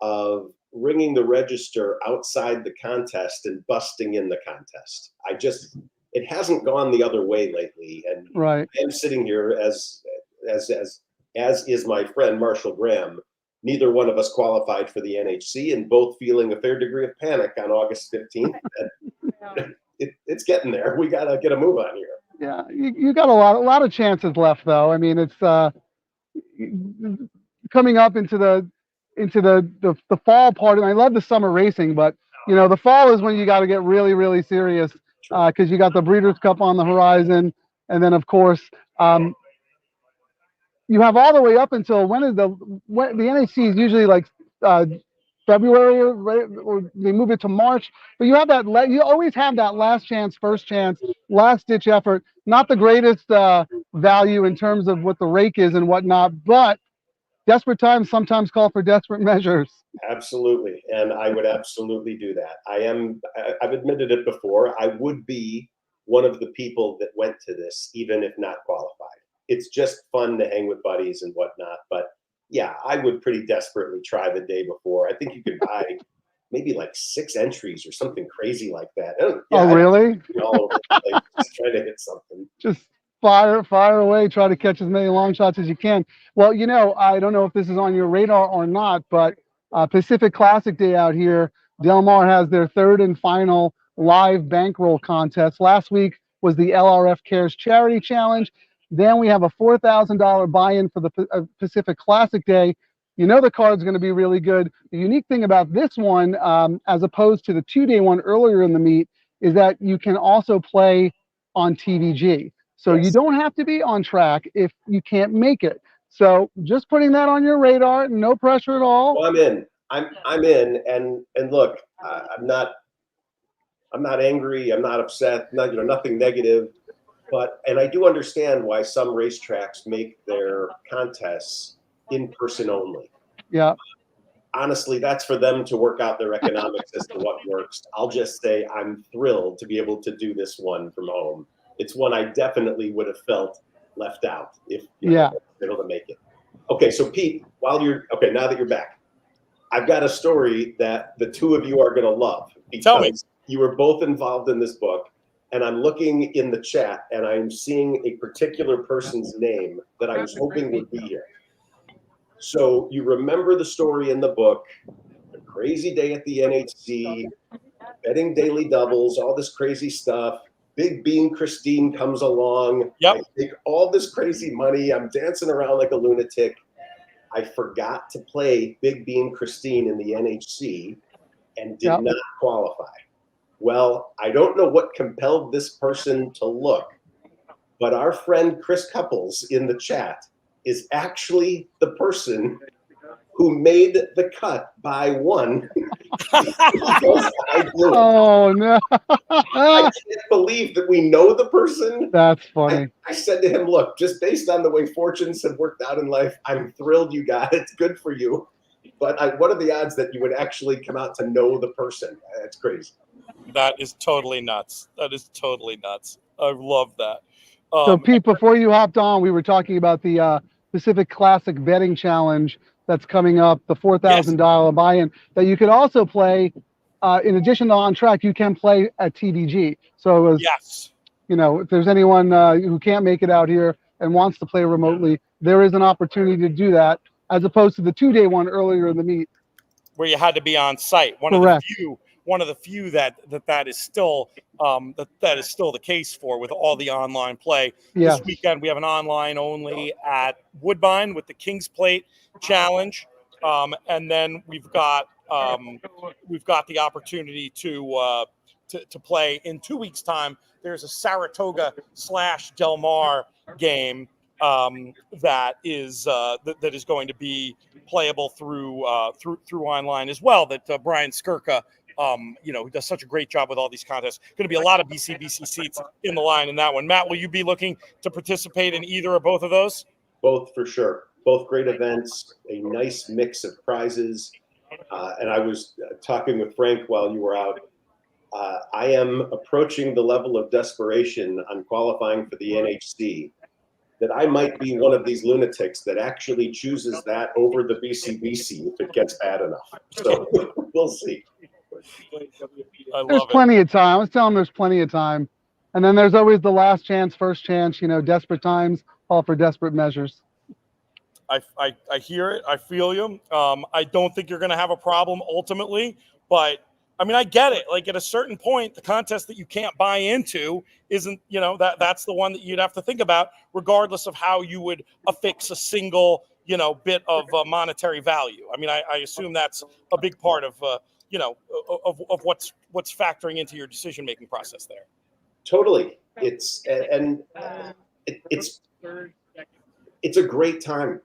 of ringing the register outside the contest and busting in the contest. It hasn't gone the other way lately. And Right. I'm sitting here as is my friend Marshall Graham. Neither one of us qualified for the NHC, and both feeling a fair degree of panic on August 15th. It's getting there. We got to get a move on here. Yeah, you got a lot of chances left, though. I mean, it's coming up into the fall part, and I love the summer racing, but the fall is when you got to get really, really serious, because you got the Breeders' Cup on the horizon, and then of course you have all the way up until when the NHC is usually like February, or they move it to March, but you have that. You always have that last chance, first chance, last ditch effort. Not the greatest value in terms of what the rake is and whatnot, but desperate times sometimes call for desperate measures. Absolutely, and I would absolutely do that. I've admitted it before. I would be one of the people that went to this, even if not qualified. It's just fun to hang with buddies and whatnot, but yeah, I would pretty desperately try the day before. I think you could buy maybe like 6 entries or something crazy like that. Oh, really? All over the place, just trying to hit something. Just fire away. Try to catch as many long shots as you can. Well, I don't know if this is on your radar or not, but Pacific Classic Day out here, Del Mar has their 3rd and final live bankroll contest. Last week was the LRF Cares Charity Challenge. Then we have a $4,000 buy-in for the Pacific Classic Day. The card's going to be really good. The unique thing about this one, as opposed to the 2-day one earlier in the meet, is that you can also play on TVG. So Yes. You don't have to be on track if you can't make it. So just putting that on your radar, no pressure at all. Well, I'm in. I'm in. And look, I'm not angry. I'm not upset. Nothing negative. And I do understand why some racetracks make their contests in person only. Yeah. Honestly, that's for them to work out their economics as to what works. I'll just say I'm thrilled to be able to do this one from home. It's one I definitely would have felt left out if able to make it. Okay, so Pete, now that you're back, I've got a story that the two of you are going to love. Tell me. You were both involved in this book. And I'm looking in the chat, and I'm seeing a particular person's name that I was hoping would be here. So you remember the story in the book, a crazy day at the NHC, betting daily doubles, all this crazy stuff. Big Bean Christine comes along. Yep. I take all this crazy money. I'm dancing around like a lunatic. I forgot to play Big Bean Christine in the NHC and did not qualify. Well, I don't know what compelled this person to look, but our friend Chris Couples in the chat is actually the person who made the cut by 1. Oh, no. I can't believe that we know the person. That's funny. I said to him, look, just based on the way fortunes have worked out in life, I'm thrilled you got it. Good for you. But what are the odds that you would actually come out to know the person? That's crazy. That is totally nuts. I love that. So, Pete, before you hopped on, we were talking about the Pacific Classic Betting Challenge that's coming up, the $4,000 buy-in that you could also play. In addition to on track, you can play at TVG. So, if there's anyone who can't make it out here and wants to play remotely, there is an opportunity to do that, as opposed to the 2-day one earlier in the meet, where you had to be on site. One of the few that is still that is still the case for, with all the online play. Yes. This weekend we have an online only at Woodbine with the King's Plate Challenge, and then we've got the opportunity to play in 2 weeks' time. There's a Saratoga / Del Mar game that is going to be playable through online as well. That Brian Skirka, who does such a great job with all these contests. Going to be a lot of BCBC seats in the line in that one. Matt, will you be looking to participate in either or both of those? Both, for sure. Both great events, a nice mix of prizes. And I was talking with Frank while you were out. I am approaching the level of desperation on qualifying for the NHC that I might be one of these lunatics that actually chooses that over the BCBC if it gets bad enough. So we'll see. There's plenty of time. I was telling them there's plenty of time. And then there's always the last chance, first chance, desperate times call for desperate measures. I hear it. I feel you. I don't think you're going to have a problem ultimately, but I mean, I get it. Like at a certain point, the contest that you can't buy into isn't, that's the one that you'd have to think about, regardless of how you would affix a single, bit of monetary value. I mean, I assume that's a big part of, of what's factoring into your decision-making process there. Totally. It's a great time.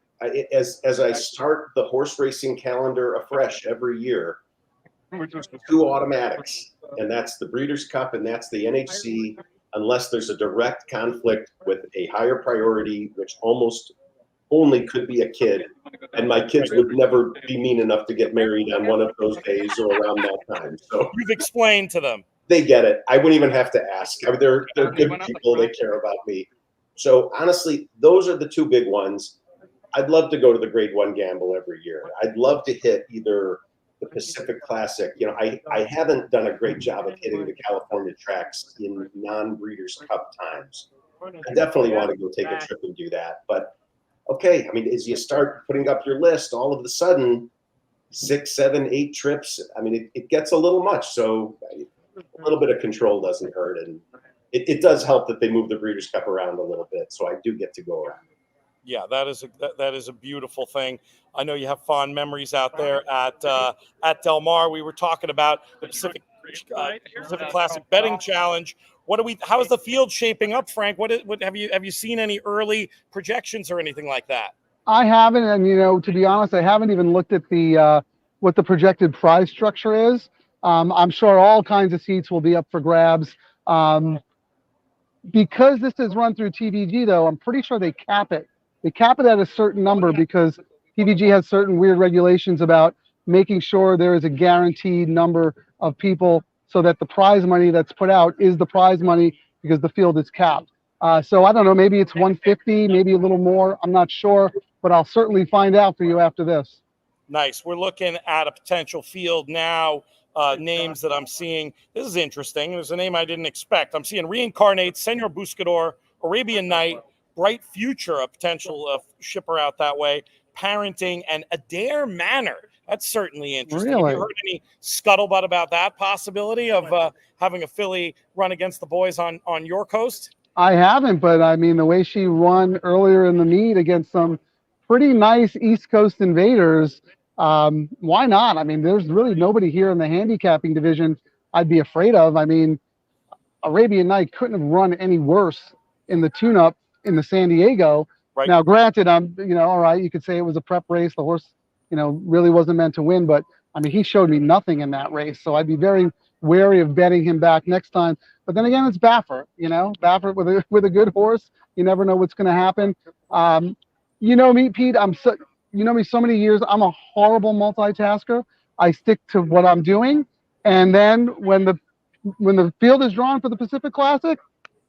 As I start the horse racing calendar afresh every year, 2 automatics, and that's the Breeders' Cup and that's the NHC, unless there's a direct conflict with a higher priority, which almost only could be a kid. And my kids would never be mean enough to get married on one of those days or around that time. So you've explained to them. They get it. I wouldn't even have to ask. I mean, they're good people. They care about me. So honestly, those are the 2 big ones. I'd love to go to the Grade 1 Gamble every year. I'd love to hit either the Pacific Classic. I haven't done a great job of hitting the California tracks in non-Breeders' Cup times. I definitely want to go take a trip and do that. But okay, I mean, as you start putting up your list, all of a sudden, 6, 7, 8 trips. I mean, it gets a little much. So a little bit of control doesn't hurt, and it does help that they move the Breeders' Cup around a little bit, so I do get to go around. Yeah, that is a beautiful thing. I know you have fond memories out there at Del Mar. We were talking about the Pacific Classic Betting Challenge. How is the field shaping up, Frank? What have you seen any early projections or anything like that? I haven't, and to be honest, I haven't even looked at the what the projected prize structure is. I'm sure all kinds of seats will be up for grabs. Because this is run through TVG, though, I'm pretty sure they cap it. They cap it at a certain number because TVG has certain weird regulations about making sure there is a guaranteed number of people so that the prize money that's put out is the prize money because the field is capped. So I don't know, maybe it's 150, maybe a little more. I'm not sure, but I'll certainly find out for you after this. Nice. We're looking at a potential field now. Names that I'm seeing. This is interesting. There's a name I didn't expect. I'm seeing Reincarnate, Senor Buscador, Arabian Night, Bright Future, a potential shipper out that way, Parenting, and Adair Manor. That's certainly interesting. Really? Have you heard any scuttlebutt about that possibility of having a filly run against the boys on your coast? I haven't, but I mean, the way she won earlier in the meet against some pretty nice East Coast invaders, why not? I mean, there's really nobody here in the handicapping division I'd be afraid of. I mean, Arabian Night couldn't have run any worse in the tune-up in the San Diego. Right. Now, granted, all right, you could say it was a prep race. The horse, really wasn't meant to win, but I mean, he showed me nothing in that race. So I'd be very wary of betting him back next time. But then again, it's Baffert, Baffert with a good horse. You never know what's going to happen. Me, Pete, you know me so many years, I'm a horrible multitasker. I stick to what I'm doing. And then when the field is drawn for the Pacific Classic,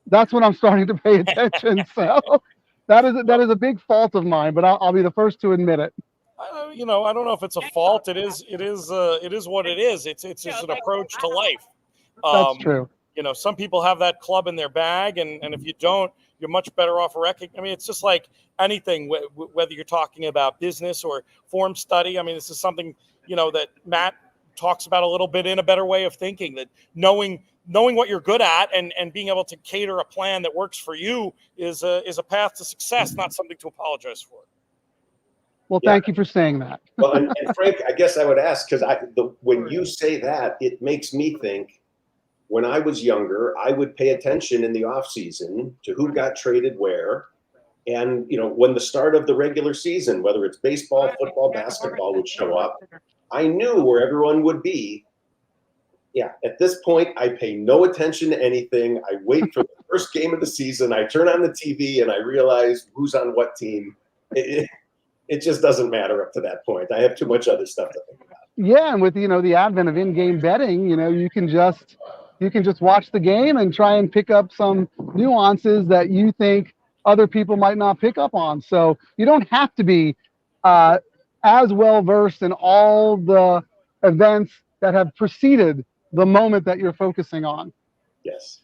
that's when I'm starting to pay attention. So that is a big fault of mine, but I'll be the first to admit it. I don't know if it's a fault. It is what it is. It's just an approach to life. That's true. Some people have that club in their bag, and if you don't, you're much better off I mean, it's just like anything, whether you're talking about business or form study. I mean, this is something, that Matt talks about a little bit in A Better Way of Thinking, that knowing what you're good at and being able to cater a plan that works for you is a path to success, not something to apologize for. Well, thank you for saying that. Well, and Frank, I guess I would ask, because when you say that, it makes me think, when I was younger, I would pay attention in the off season to who got traded where. And, when the start of the regular season, whether it's baseball, football, basketball would show up, I knew where everyone would be. Yeah, at this point, I pay no attention to anything. I wait for the first game of the season. I turn on the TV and I realize who's on what team. It just doesn't matter up to that point. I have too much other stuff to think about. Yeah, and with the advent of in-game betting, you can just watch the game and try and pick up some nuances that you think other people might not pick up on. So you don't have to be as well versed in all the events that have preceded the moment that you're focusing on. Yes.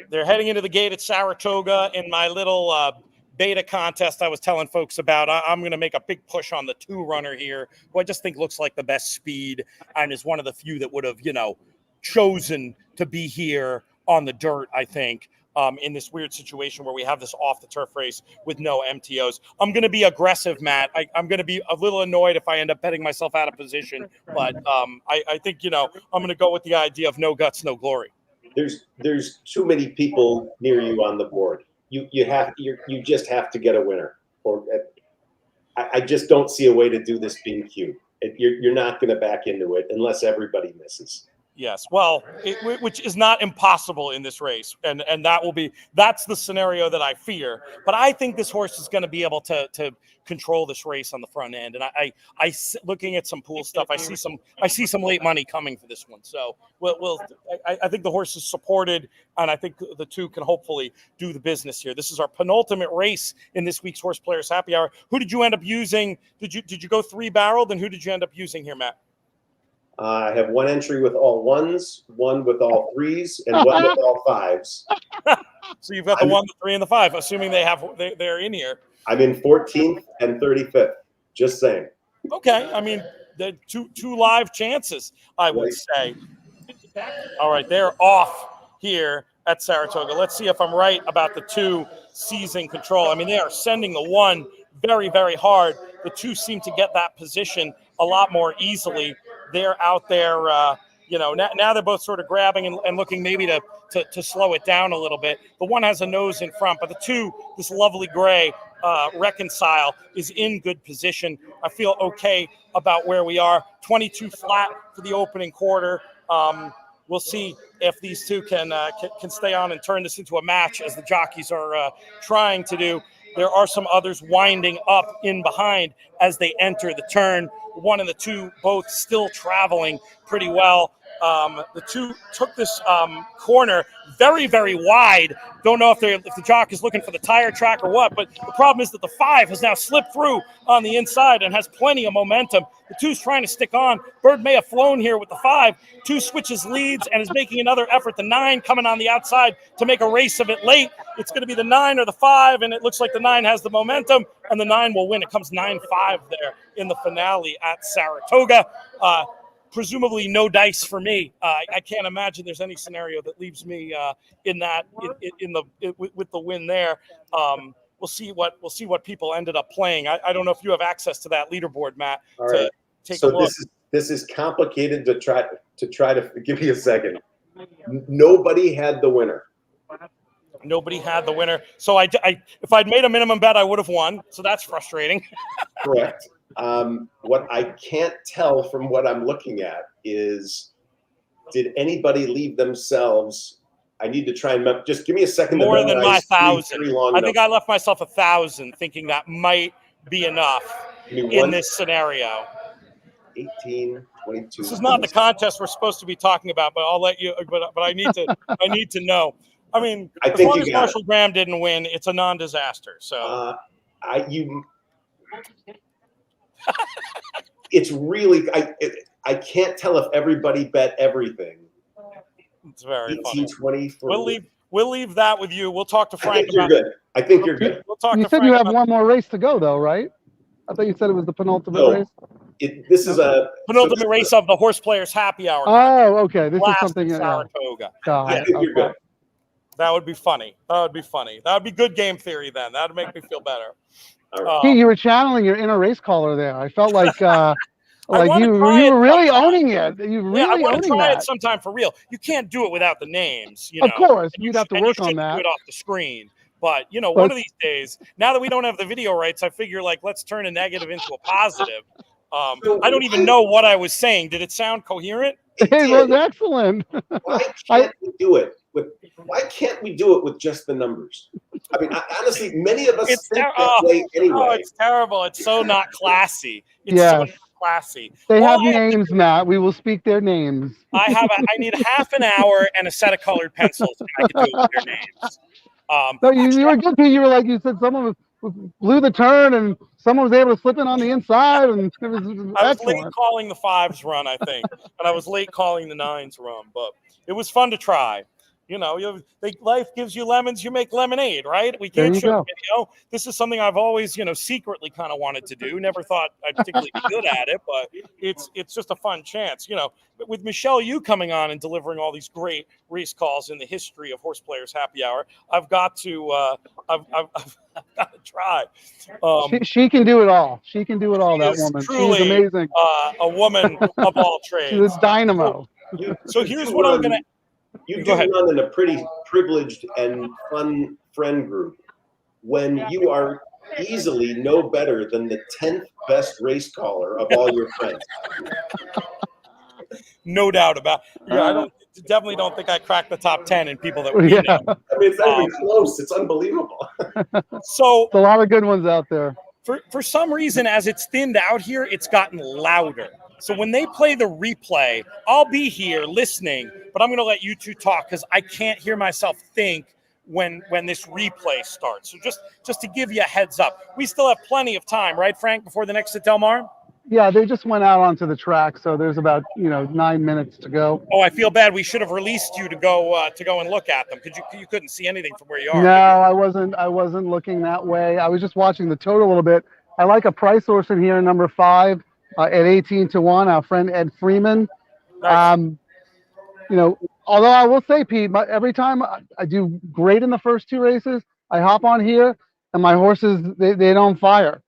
They're heading into the gate at Saratoga. In my little beta contest I was telling folks about, I'm going to make a big push on the 2-runner here, who I just think looks like the best speed and is one of the few that would have, chosen to be here on the dirt, I think, in this weird situation where we have this off-the-turf race with no MTOs. I'm going to be aggressive, Matt. I'm going to be a little annoyed if I end up betting myself out of position, but I think, I'm going to go with the idea of no guts, no glory. There's too many people near you on the board. You just have to get a winner. Or I just don't see a way to do this being cute. You're not going to back into it unless everybody misses. Yes, well, which is not impossible in this race, and that's the scenario that I fear. But I think this horse is going to be able to control this race on the front end. And I looking at some pool stuff, I see some late money coming for this one. So I think the horse is supported, and I think the 2 can hopefully do the business here. This is our penultimate race in this week's HorsePlayers Happy Hour. Who did you end up using? Did you go 3-barreled, and who did you end up using here, Matt? I have 1 entry with all 1s, 1 with all 3s, and 1 with all 5s. So you've got the 1, the 3, and the 5, assuming they're in here. I'm in 14th and 35th. Just saying. Okay, I mean, the two live chances, I would say. All right, they're off here at Saratoga. Let's see if I'm right about the 2 seizing control. I mean, they are sending the 1 very, very hard. The 2 seem to get that position a lot more easily. They're out there, now they're both sort of grabbing and looking maybe to slow it down a little bit. The 1 has a nose in front, but the 2, this lovely gray, Reconcile, is in good position. I feel okay about where we are. 22 flat for the opening quarter. We'll see if these 2 can stay on and turn this into a match, as the jockeys are trying to do. There are some others winding up in behind as they enter the turn. 1 and the 2 both still traveling pretty well. The 2 took this corner very, very wide. Don't know if the jock is looking for the tire track or what, but the problem is that the 5 has now slipped through on the inside and has plenty of momentum. The 2's trying to stick on. Bird may have flown here with the 5. 2 switches leads and is making another effort. The 9 coming on the outside to make a race of it late. It's going to be the 9 or the 5, and it looks like the 9 has the momentum, and the 9 will win. It comes 9-5 there in the finale at Saratoga. Presumably no dice for me. I can't imagine there's any scenario that leaves me with the win there. We'll see what people ended up playing. I don't know if you have access to that leaderboard, Matt. All right. Take a look. This is complicated to try to give me a second. Nobody had the winner. Nobody had the winner. So if I'd made a minimum bet, I would have won. So that's frustrating. Correct. What I can't tell from what I'm looking at is, did anybody leave themselves? I need to try and just give me a second. More than my 1,000. I think I left myself 1,000, thinking that might be enough in this scenario. 18, 22. This is not the contest we're supposed to be talking about, but I'll let you. But I need to know. I mean, as long as Marshall Graham didn't win, it's a non-disaster. So it's really I can't tell if everybody bet everything. It's very 18, funny. We'll leave that with you. We'll talk to Frank. I think you're good. We'll talk you to said Frank you have one more race to go, though, right? I thought you said it was the penultimate race. This is a penultimate race of the HorsePlayers Happy Hour. Oh, okay. This is something. Saratoga. I think you're good. That would be funny. That would be good game theory then. That would make me feel better. Pete, you were channeling your inner race caller there. I felt like you were really owning it. I want to try it sometime for real. You can't do it without the names. Of course, you'd have to work on that. Do it off the screen. But one of these days, now that we don't have the video rights, I figure let's turn a negative into a positive. I don't even know what I was saying. Did it sound coherent? It was excellent. Why can't we do it with just the numbers? I mean, honestly, many of us think that way anyway. Oh, it's terrible. It's so not classy. It's so not classy. They have names, Matt. We will speak their names. I need half an hour and a set of colored pencils, and I can do it with their names. No, you were good, Pete. You were like, you said someone blew the turn and someone was able to slip in on the inside, and it was I was late excellent. calling the 5s run, I think, and I was late calling the 9s run, but it was fun to try. Life gives you lemons, you make lemonade, right? We There can't you show go. video. This is something I've always, secretly kind of wanted to do. Never thought I'd particularly be good at it, but it's just a fun chance. But with Michelle, you coming on and delivering all these great race calls in the history of HorsePlayers Happy Hour, I've got to I've got to try. She can do it all. She can do it all. That Is woman. truly She's amazing. a woman of all She's trades. a dynamo. So here's what I'm gonna. You Go do ahead. run in a pretty privileged and fun friend group when you are easily no better than the 10th best race caller of all your friends. No doubt about it. Yeah, I definitely don't think I cracked the top 10 in people that we Yeah, know. I mean, it's not even close. It's unbelievable. So a lot of good ones out there. for some reason, as it's thinned out here, it's gotten louder. So when they play the replay, I'll be here listening, but I'm going to let you two talk because I can't hear myself think when this replay starts. So just to give you a heads up, we still have plenty of time, right, Frank, before the next at Del Mar? Yeah, they just went out onto the track, so there's about 9 minutes to go. Oh, I feel bad. We should have released you to go and look at them because you couldn't see anything from where you are. No, I wasn't looking that way. I was just watching the total a little bit. I like a price horse in here, number 5 at 18-1. Our friend Ed Freeman. Nice. Although I will say, Pete, every time I do great in the first 2 races, I hop on here and my horses they don't fire.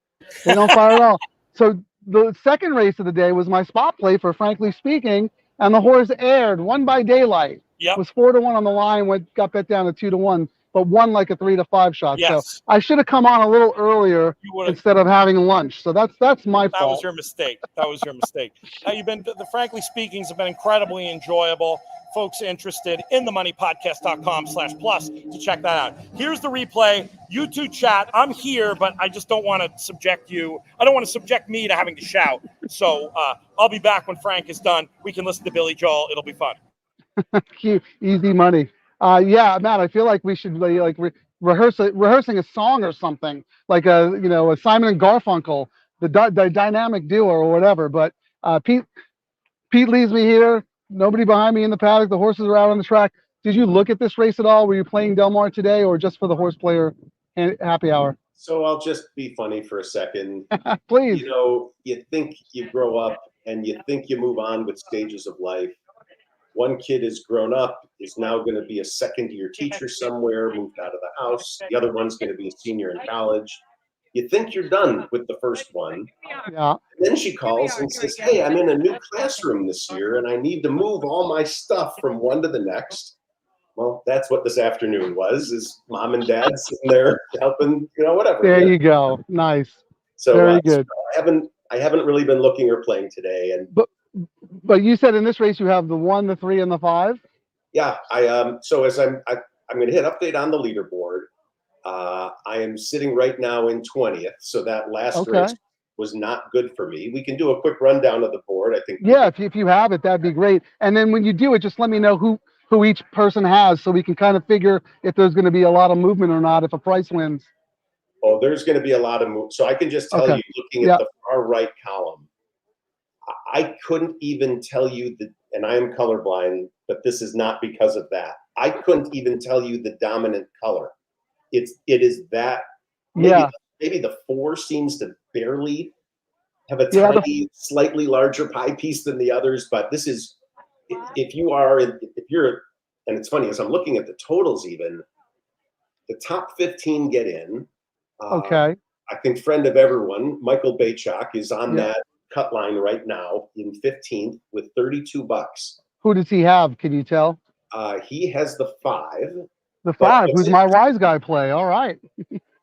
They don't fire at all. So the second race of the day was my spot play for Frankly Speaking, and the horse aired, won by daylight. Yep. Was 4-1 on the line, got bet down to 2-1, but won like a 3-5 shot. Yes. So I should have come on a little earlier instead of having lunch. So that's my fault. That was your mistake. The Frankly Speakings have been incredibly enjoyable. Folks interested in themoneypodcast.com/plus to check that out. Here's the replay. You two chat. I'm here, but I just don't want to subject you. I don't want to subject me to having to shout. So I'll be back when Frank is done. We can listen to Billy Joel. It'll be fun. Easy money. Yeah, Matt, I feel like we should rehearsing a song or something, like a Simon and Garfunkel, the dynamic duo or whatever. But Pete leaves me here. Nobody behind me in the paddock. The horses are out on the track. Did you look at this race at all? Were you playing Del Mar today, or just for the Horse Player Happy Hour? So I'll just be funny for a second. Please. You think you grow up and you think you move on with stages of life. One kid is grown up, is now going to be a second-year teacher somewhere, moved out of the house. The other one's going to be a senior in college. You think you're done with the first one. Yeah. And then she calls and says, hey, I'm in a new classroom this year, and I need to move all my stuff from one to the next. Well, that's what this afternoon was, is mom and dad sitting there helping, whatever. There you go. Nice. So, very good. So I haven't really been looking or playing today. But you said in this race you have the 1, the 3, and the 5? Yeah. So as I'm going to hit update on the leaderboard. I am sitting right now in 20th. So that last race was not good for me. We can do a quick rundown of the board, I think. Yeah, if you have it, that'd be great. And then when you do it, just let me know who each person has, so we can kind of figure if there's going to be a lot of movement or not if a price wins. Oh, there's going to be a lot of movement. So I can just tell you, looking at the far right column, I couldn't even tell you and I am colorblind, but this is not because of that. I couldn't even tell you the dominant color. It is that. Maybe the 4 seems to barely have a tiny, slightly larger pie piece than the others. But this is, if you're, and it's funny, as I'm looking at the totals, even the top 15 get in. I think friend of everyone, Michael Baychak, is on that cut line right now in 15th with $32. Who does he have? Can you tell? He has the 5. The 5, who's my wise guy play. All right.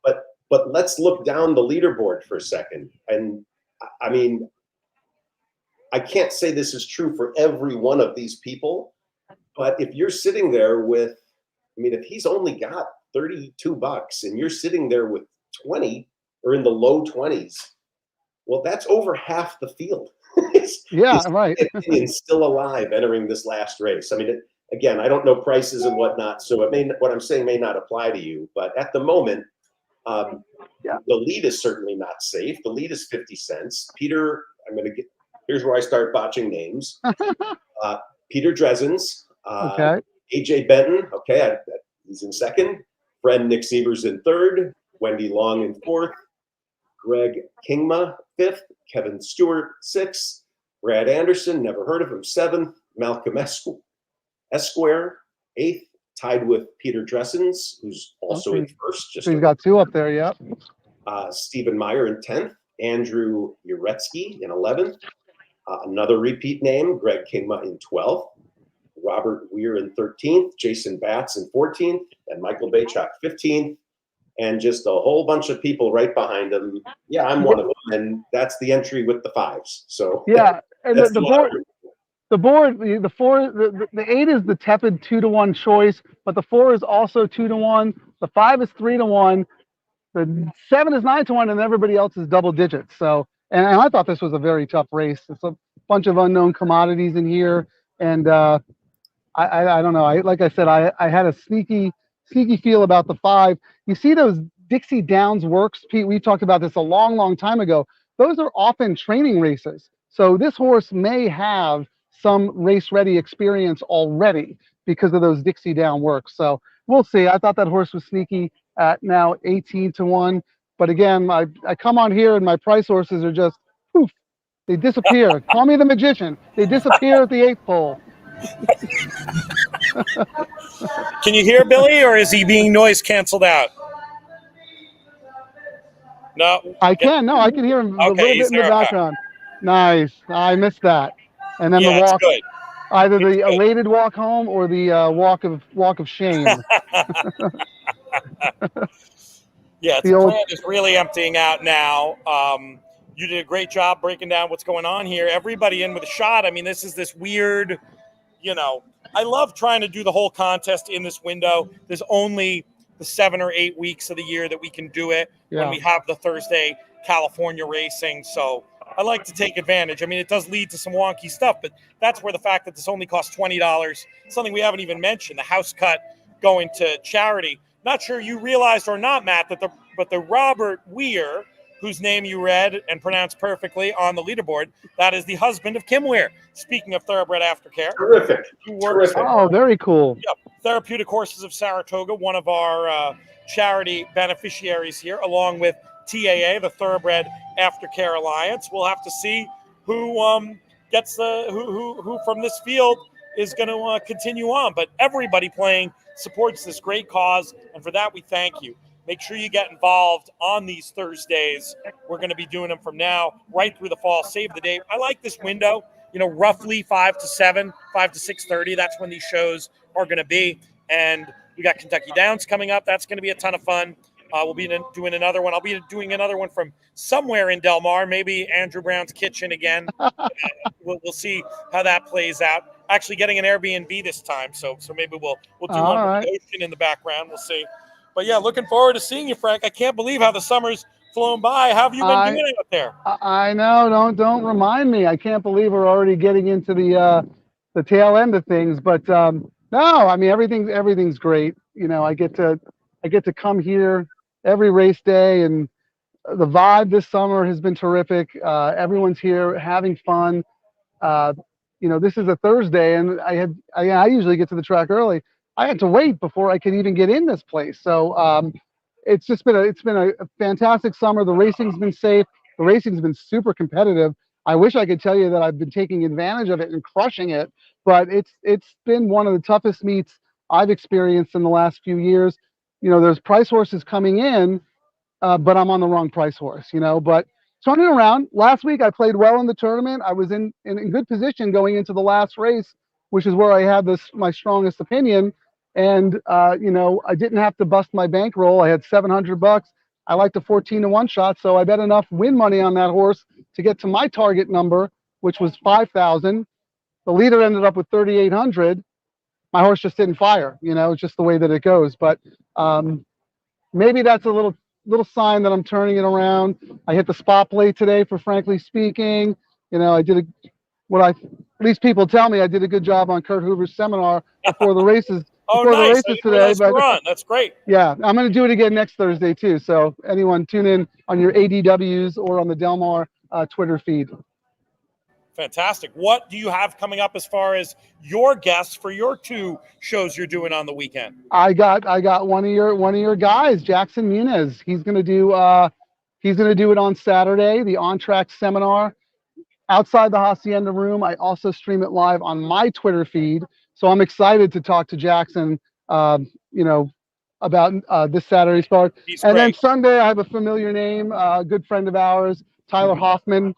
But let's look down the leaderboard for a second. And I mean, I can't say this is true for every one of these people, but if you're sitting there with, if he's only got $32 and you're sitting there with 20 or in the low 20s, well, that's over half the field. Right. Opinion still alive entering this last race. again, I don't know prices and whatnot, so what I'm saying may not apply to you. But at the moment, the lead is certainly not safe. The lead is 50 cents. Peter, here's where I start botching names. Peter Dresens, Okay. AJ Benton, okay, he's in second. Friend Nick Sievers in third. Wendy Long in fourth. Greg Kingma fifth. Kevin Stewart sixth. Brad Anderson, never heard of him, seventh. Malcolm Esquire eighth, tied with Peter Dresens, who's also in first. So he's got two up there, yep. Stephen Meyer in 10th. Andrew Uretsky in 11th. Another repeat name, Greg Kingma in 12th. Robert Weir in 13th. Jason Batts in 14th. And Michael Baychuk 15th. And just a whole bunch of people right behind him. Yeah, I'm one of them. And that's the entry with the fives. So yeah, and the board, the 8 is the tepid 2-to-1 choice, but the 4 is also 2-to-1. The 5 is 3-to-1. The 7 is 9-to-1, and everybody else is double digits. So, and I thought this was a very tough race. It's a bunch of unknown commodities in here, and I don't know. Like I said, I had a sneaky feel about the 5. You see those Dixie Downs works, Pete? We talked about this a long time ago. Those are often training races. So this horse may have some race-ready experience already because of those Dixie Down works. So we'll see. I thought that horse was sneaky at now 18-to-1. But again, I come on here and my price horses are just, poof, they disappear. Call me the magician. They disappear at the 8th pole. Can you hear Billy, or is he being noise canceled out? No. I can. No, I can hear him a little bit in the background. Nice. I missed that. And then the walk, it's good. either the elated walk home or the walk of shame. Yeah, the plant is really emptying out now. You did a great job breaking down what's going on here. Everybody in with a shot. I mean, this is this weird, I love trying to do the whole contest in this window. There's only the 7 or 8 weeks of the year that we can do it when we have the Thursday California racing. So I like to take advantage. I mean, it does lead to some wonky stuff, but that's where the fact that this only costs $20, something we haven't even mentioned, the house cut going to charity. Not sure you realized or not, Matt, that the Robert Weir, whose name you read and pronounced perfectly on the leaderboard, that is the husband of Kim Weir. Speaking of thoroughbred aftercare. Terrific. Oh, very cool. Yep. Therapeutic Horses of Saratoga, one of our charity beneficiaries here, along with TAA, the Thoroughbred Aftercare Alliance. We'll have to see who gets who from this field is going to continue on. But everybody playing supports this great cause, and for that we thank you. Make sure you get involved on these Thursdays. We're going to be doing them from now right through the fall. Save the date. I like this window, roughly 5 to 7, 5 to 6:30. That's when these shows are going to be. And we got Kentucky Downs coming up. That's going to be a ton of fun. We'll be doing another one. I'll be doing another one from somewhere in Del Mar, maybe Andrew Brown's kitchen again. We'll see how that plays out. Actually getting an Airbnb this time, so maybe we'll do one with the ocean in the background. We'll see. But yeah, looking forward to seeing you, Frank. I can't believe how the summer's flown by. How have you been doing out there? I know. Don't remind me. I can't believe we're already getting into the tail end of things. But no, I mean everything's great. I get to come here every race day, and the vibe this summer has been terrific. Everyone's here having fun. This is a Thursday, and I usually get to the track early. I had to wait before I could even get in this place. So it's been a fantastic summer. The racing's been safe. The racing's been super competitive. I wish I could tell you that I've been taking advantage of it and crushing it, but it's been one of the toughest meets I've experienced in the last few years. There's price horses coming in, but I'm on the wrong price horse, but turning around. Last week I played well in the tournament. I was in good position going into the last race, which is where I had my strongest opinion. And I didn't have to bust my bankroll. I had $700. I liked a 14-to-1 shot, so I bet enough win money on that horse to get to my target number, which was 5,000. The leader ended up with 3,800. My horse just didn't fire. It's just the way that it goes. But maybe that's a little sign that I'm turning it around. I hit the spot plate today for Frankly Speaking. I did at least people tell me I did a good job on Kurt Hoover's seminar before the races. Oh, Before nice. the I races didn't today, realize you but were on. That's great. yeah, I'm going to do it again next Thursday too. So anyone tune in on your ADWs or on the Del Mar Twitter feed. Fantastic. What do you have coming up as far as your guests for your 2 shows you're doing on the weekend? I got one of your guys, Jackson Muniz. He's going to do it on Saturday, the On Track seminar outside the Hacienda room. I also stream it live on my Twitter feed. So I'm excited to talk to Jackson, about this Saturday's part. He's And then great. Sunday, I have a familiar name, a good friend of ours, Tyler Hoffman,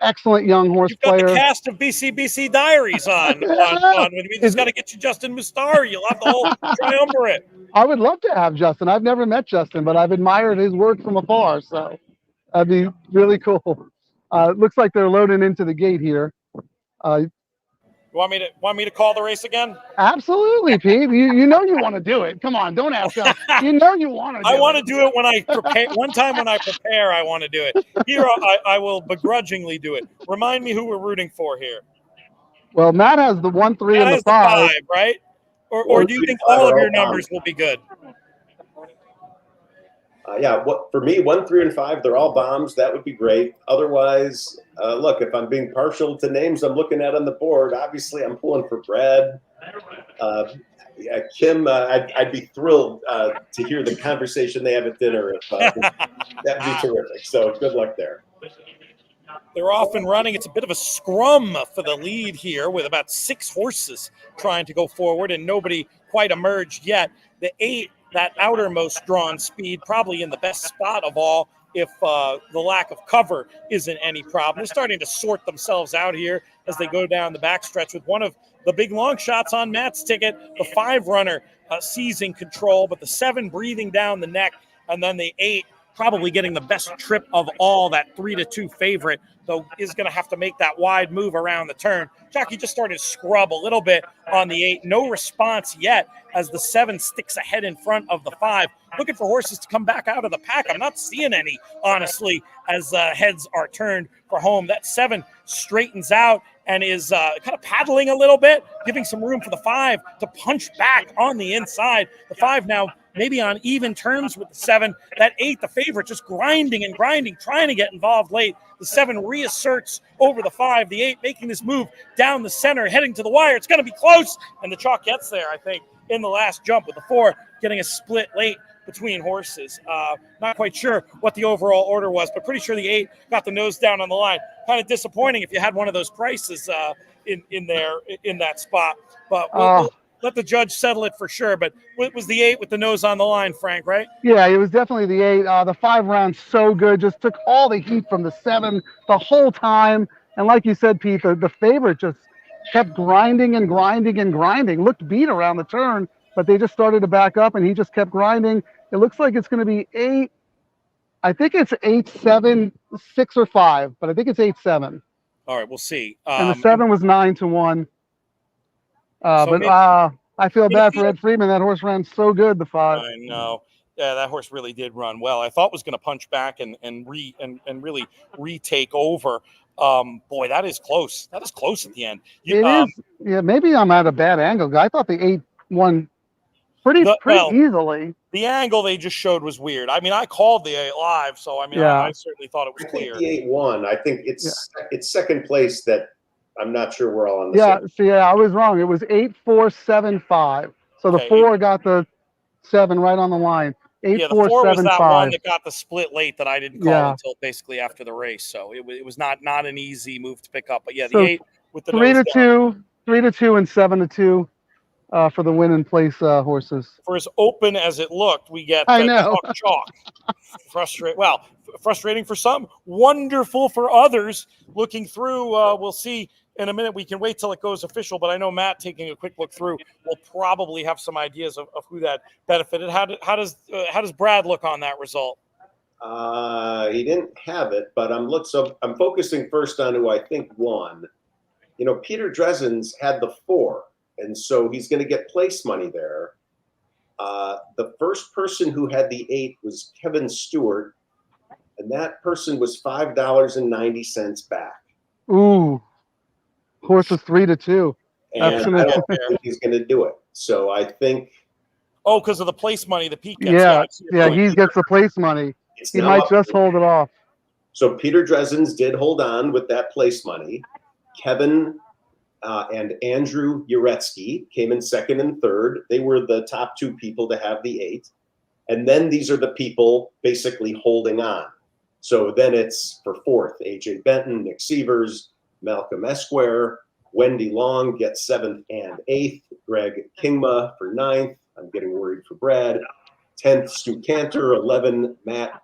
excellent young horse You've got the player. cast of BCBC Diaries on. We just got to get you Justin Mustari. You'll have the whole triumvirate. I would love to have Justin. I've never met Justin, but I've admired his work from afar. So that'd be really cool. It looks like they're loading into the gate here. Want me to call the race again? Absolutely, Pete. You know you want to do it. Come on, don't ask us. You know you want to do it. I want to do it when I prepare. One time when I prepare, I want to do it. Here, I will begrudgingly do it. Remind me who we're rooting for here. Well, Matt has the 1, 3, and the 5. Right? Or do you think all of your numbers will be good? What for me, 1, 3, and 5, they're all bombs. That would be great. Otherwise, look, if I'm being partial to names I'm looking at on the board, obviously I'm pulling for Brad. Kim, I'd be thrilled to hear the conversation they have at dinner. That'd be terrific. So good luck there. They're off and running. It's a bit of a scrum for the lead here with about 6 horses trying to go forward and nobody quite emerged yet. The 8, that outermost drawn speed, probably in the best spot of all if the lack of cover isn't any problem. They're starting to sort themselves out here as they go down the backstretch with one of the big long shots on Matt's ticket, the 5 runner seizing control, but the 7 breathing down the neck, and then the 8 probably getting the best trip of all. That 3-2 favorite, though, is going to have to make that wide move around the turn. Jockey just started to scrub a little bit on the 8. No response yet as the 7 sticks ahead in front of the 5. Looking for horses to come back out of the pack. I'm not seeing any, honestly, as heads are turned for home. That 7 straightens out and is kind of paddling a little bit, giving some room for the 5 to punch back on the inside. The 5 now maybe on even terms with the 7. That 8, the favorite, just grinding and grinding, trying to get involved late. The 7 reasserts over the 5. The 8 making this move down the center, heading to the wire. It's going to be close, and the chalk gets there, I think, in the last jump, with the 4 getting a split late between horses. Not quite sure what the overall order was, but pretty sure the 8 got the nose down on the line. Kind of disappointing if you had one of those prices in that spot. But we'll let the judge settle it for sure. But it was the 8 with the nose on the line, Frank, right? Yeah, it was definitely the 8. The 5 rounds so good, just took all the heat from the 7 the whole time. And like you said, Pete, the favorite just kept grinding and grinding and grinding. Looked beat around the turn, but they just started to back up, and he just kept grinding. It looks like it's going to be 8. I think it's 8-7, 6 or 5, but I think it's 8-7. All right, we'll see. And the 7 was 9-1. I feel bad for Ed Freeman. That horse ran so good, the 5. I know. Yeah, that horse really did run well. I thought was going to punch back and really retake over. Boy, that is close. That is close at the end. It is. Yeah, maybe I'm at a bad angle. I thought the 8 won pretty easily. The angle they just showed was weird. I mean, I called the 8 live, so I mean, I certainly thought it was clear. The 8 won. I think it's second place that I'm not sure we're all on the same. I was wrong. It was 8-4-7-5. So the 4 got the 7 right on the line. 8-4-7-5. The 4 was that one that got the split late that I didn't call until basically after the race. So it was not an easy move to pick up. But the 8 with the 3-2, 3-2, and 7-2. For the win and place horses. For as open as it looked, we get chalk. Frustrating for some, wonderful for others. Looking through, we'll see in a minute. We can wait till it goes official, but I know Matt, taking a quick look through, will probably have some ideas of who that benefited. How does Brad look on that result? He didn't have it, but I'm focusing first on who I think won. Peter Dresden's had the 4. And so he's going to get place money there. The first person who had the 8 was Kevin Stewart, and that person was $5.90 back. Ooh. Horse was 3-2. And That's I gonna- don't think he's going to do it. So I think Oh, because of the place money the Pete gets. I see your point. he gets the place money. it's He now might up just to- hold it off. So Peter Dresens did hold on with that place money. Kevin and Andrew Uretsky came in second and third. They were the top two people to have the 8. And then these are the people basically holding on. So then it's for fourth, AJ Benton, Nick Sievers, Malcolm Esquire, Wendy Long gets 7th and 8th, Greg Kingma for 9th. I'm getting worried for Brad. 10th, Stu Cantor, 11, Matt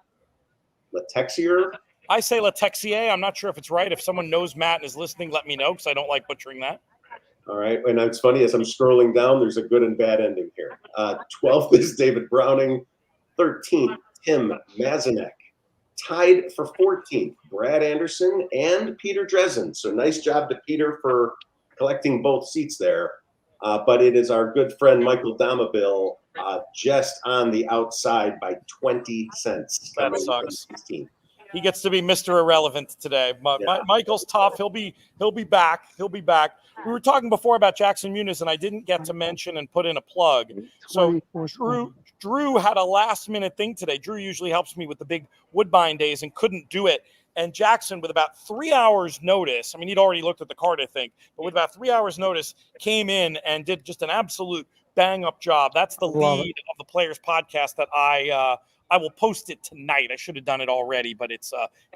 Letexier. I say Letexier. I'm not sure if it's right. If someone knows Matt and is listening, let me know because I don't like butchering that. All right. And it's funny, as I'm scrolling down, there's a good and bad ending here. 12th is David Browning. 13th, Tim Mazanek. Tied for 14th, Brad Anderson and Peter Dresden. So nice job to Peter for collecting both seats there. But it is our good friend Michael Damaville just on the outside by 20 cents. That sucks. 16th. He gets to be Mr. Irrelevant today. Michael's tough. He'll be back. He'll be back. We were talking before about Jackson Muniz, and I didn't get to mention and put in a plug. So Drew had a last-minute thing today. Drew usually helps me with the big Woodbine days and couldn't do it. And Jackson, with about 3 hours' notice, I mean, he'd already looked at the card, I think, but with about 3 hours' notice, came in and did just an absolute bang-up job. That's the lead of the Players podcast that I will post it tonight. I should have done it already, but it's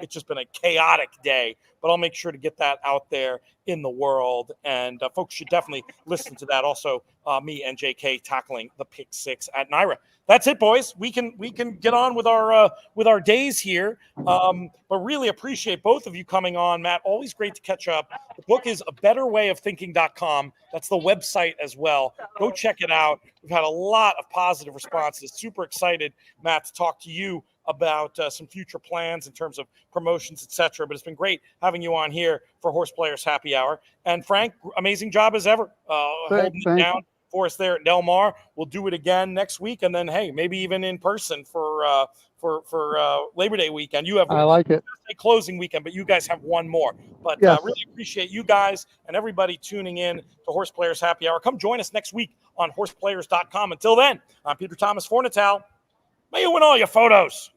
just been a chaotic day. But I'll make sure to get that out there in the world, and folks should definitely listen to that. Also, me and JK tackling the pick 6 at Naira. That's it, boys. We can get on with our days here. But really appreciate both of you coming on, Matt. Always great to catch up. The book is abetterwayofthinking.com. That's the website as well. Go check it out. We've had a lot of positive responses. Super excited, Matt, to talk to you about some future plans in terms of promotions, etc. But it's been great having you on here for Horse Players Happy Hour. And Frank, amazing job as ever, holding it down for us there at Del Mar. We'll do it again next week, and then hey, maybe even in person for Labor Day weekend. You have a closing weekend, but you guys have one more. But really appreciate you guys and everybody tuning in to Horse Players Happy Hour. Come join us next week on horseplayers.com. Until then, I'm Peter Thomas Fornatal. May you win all your photos.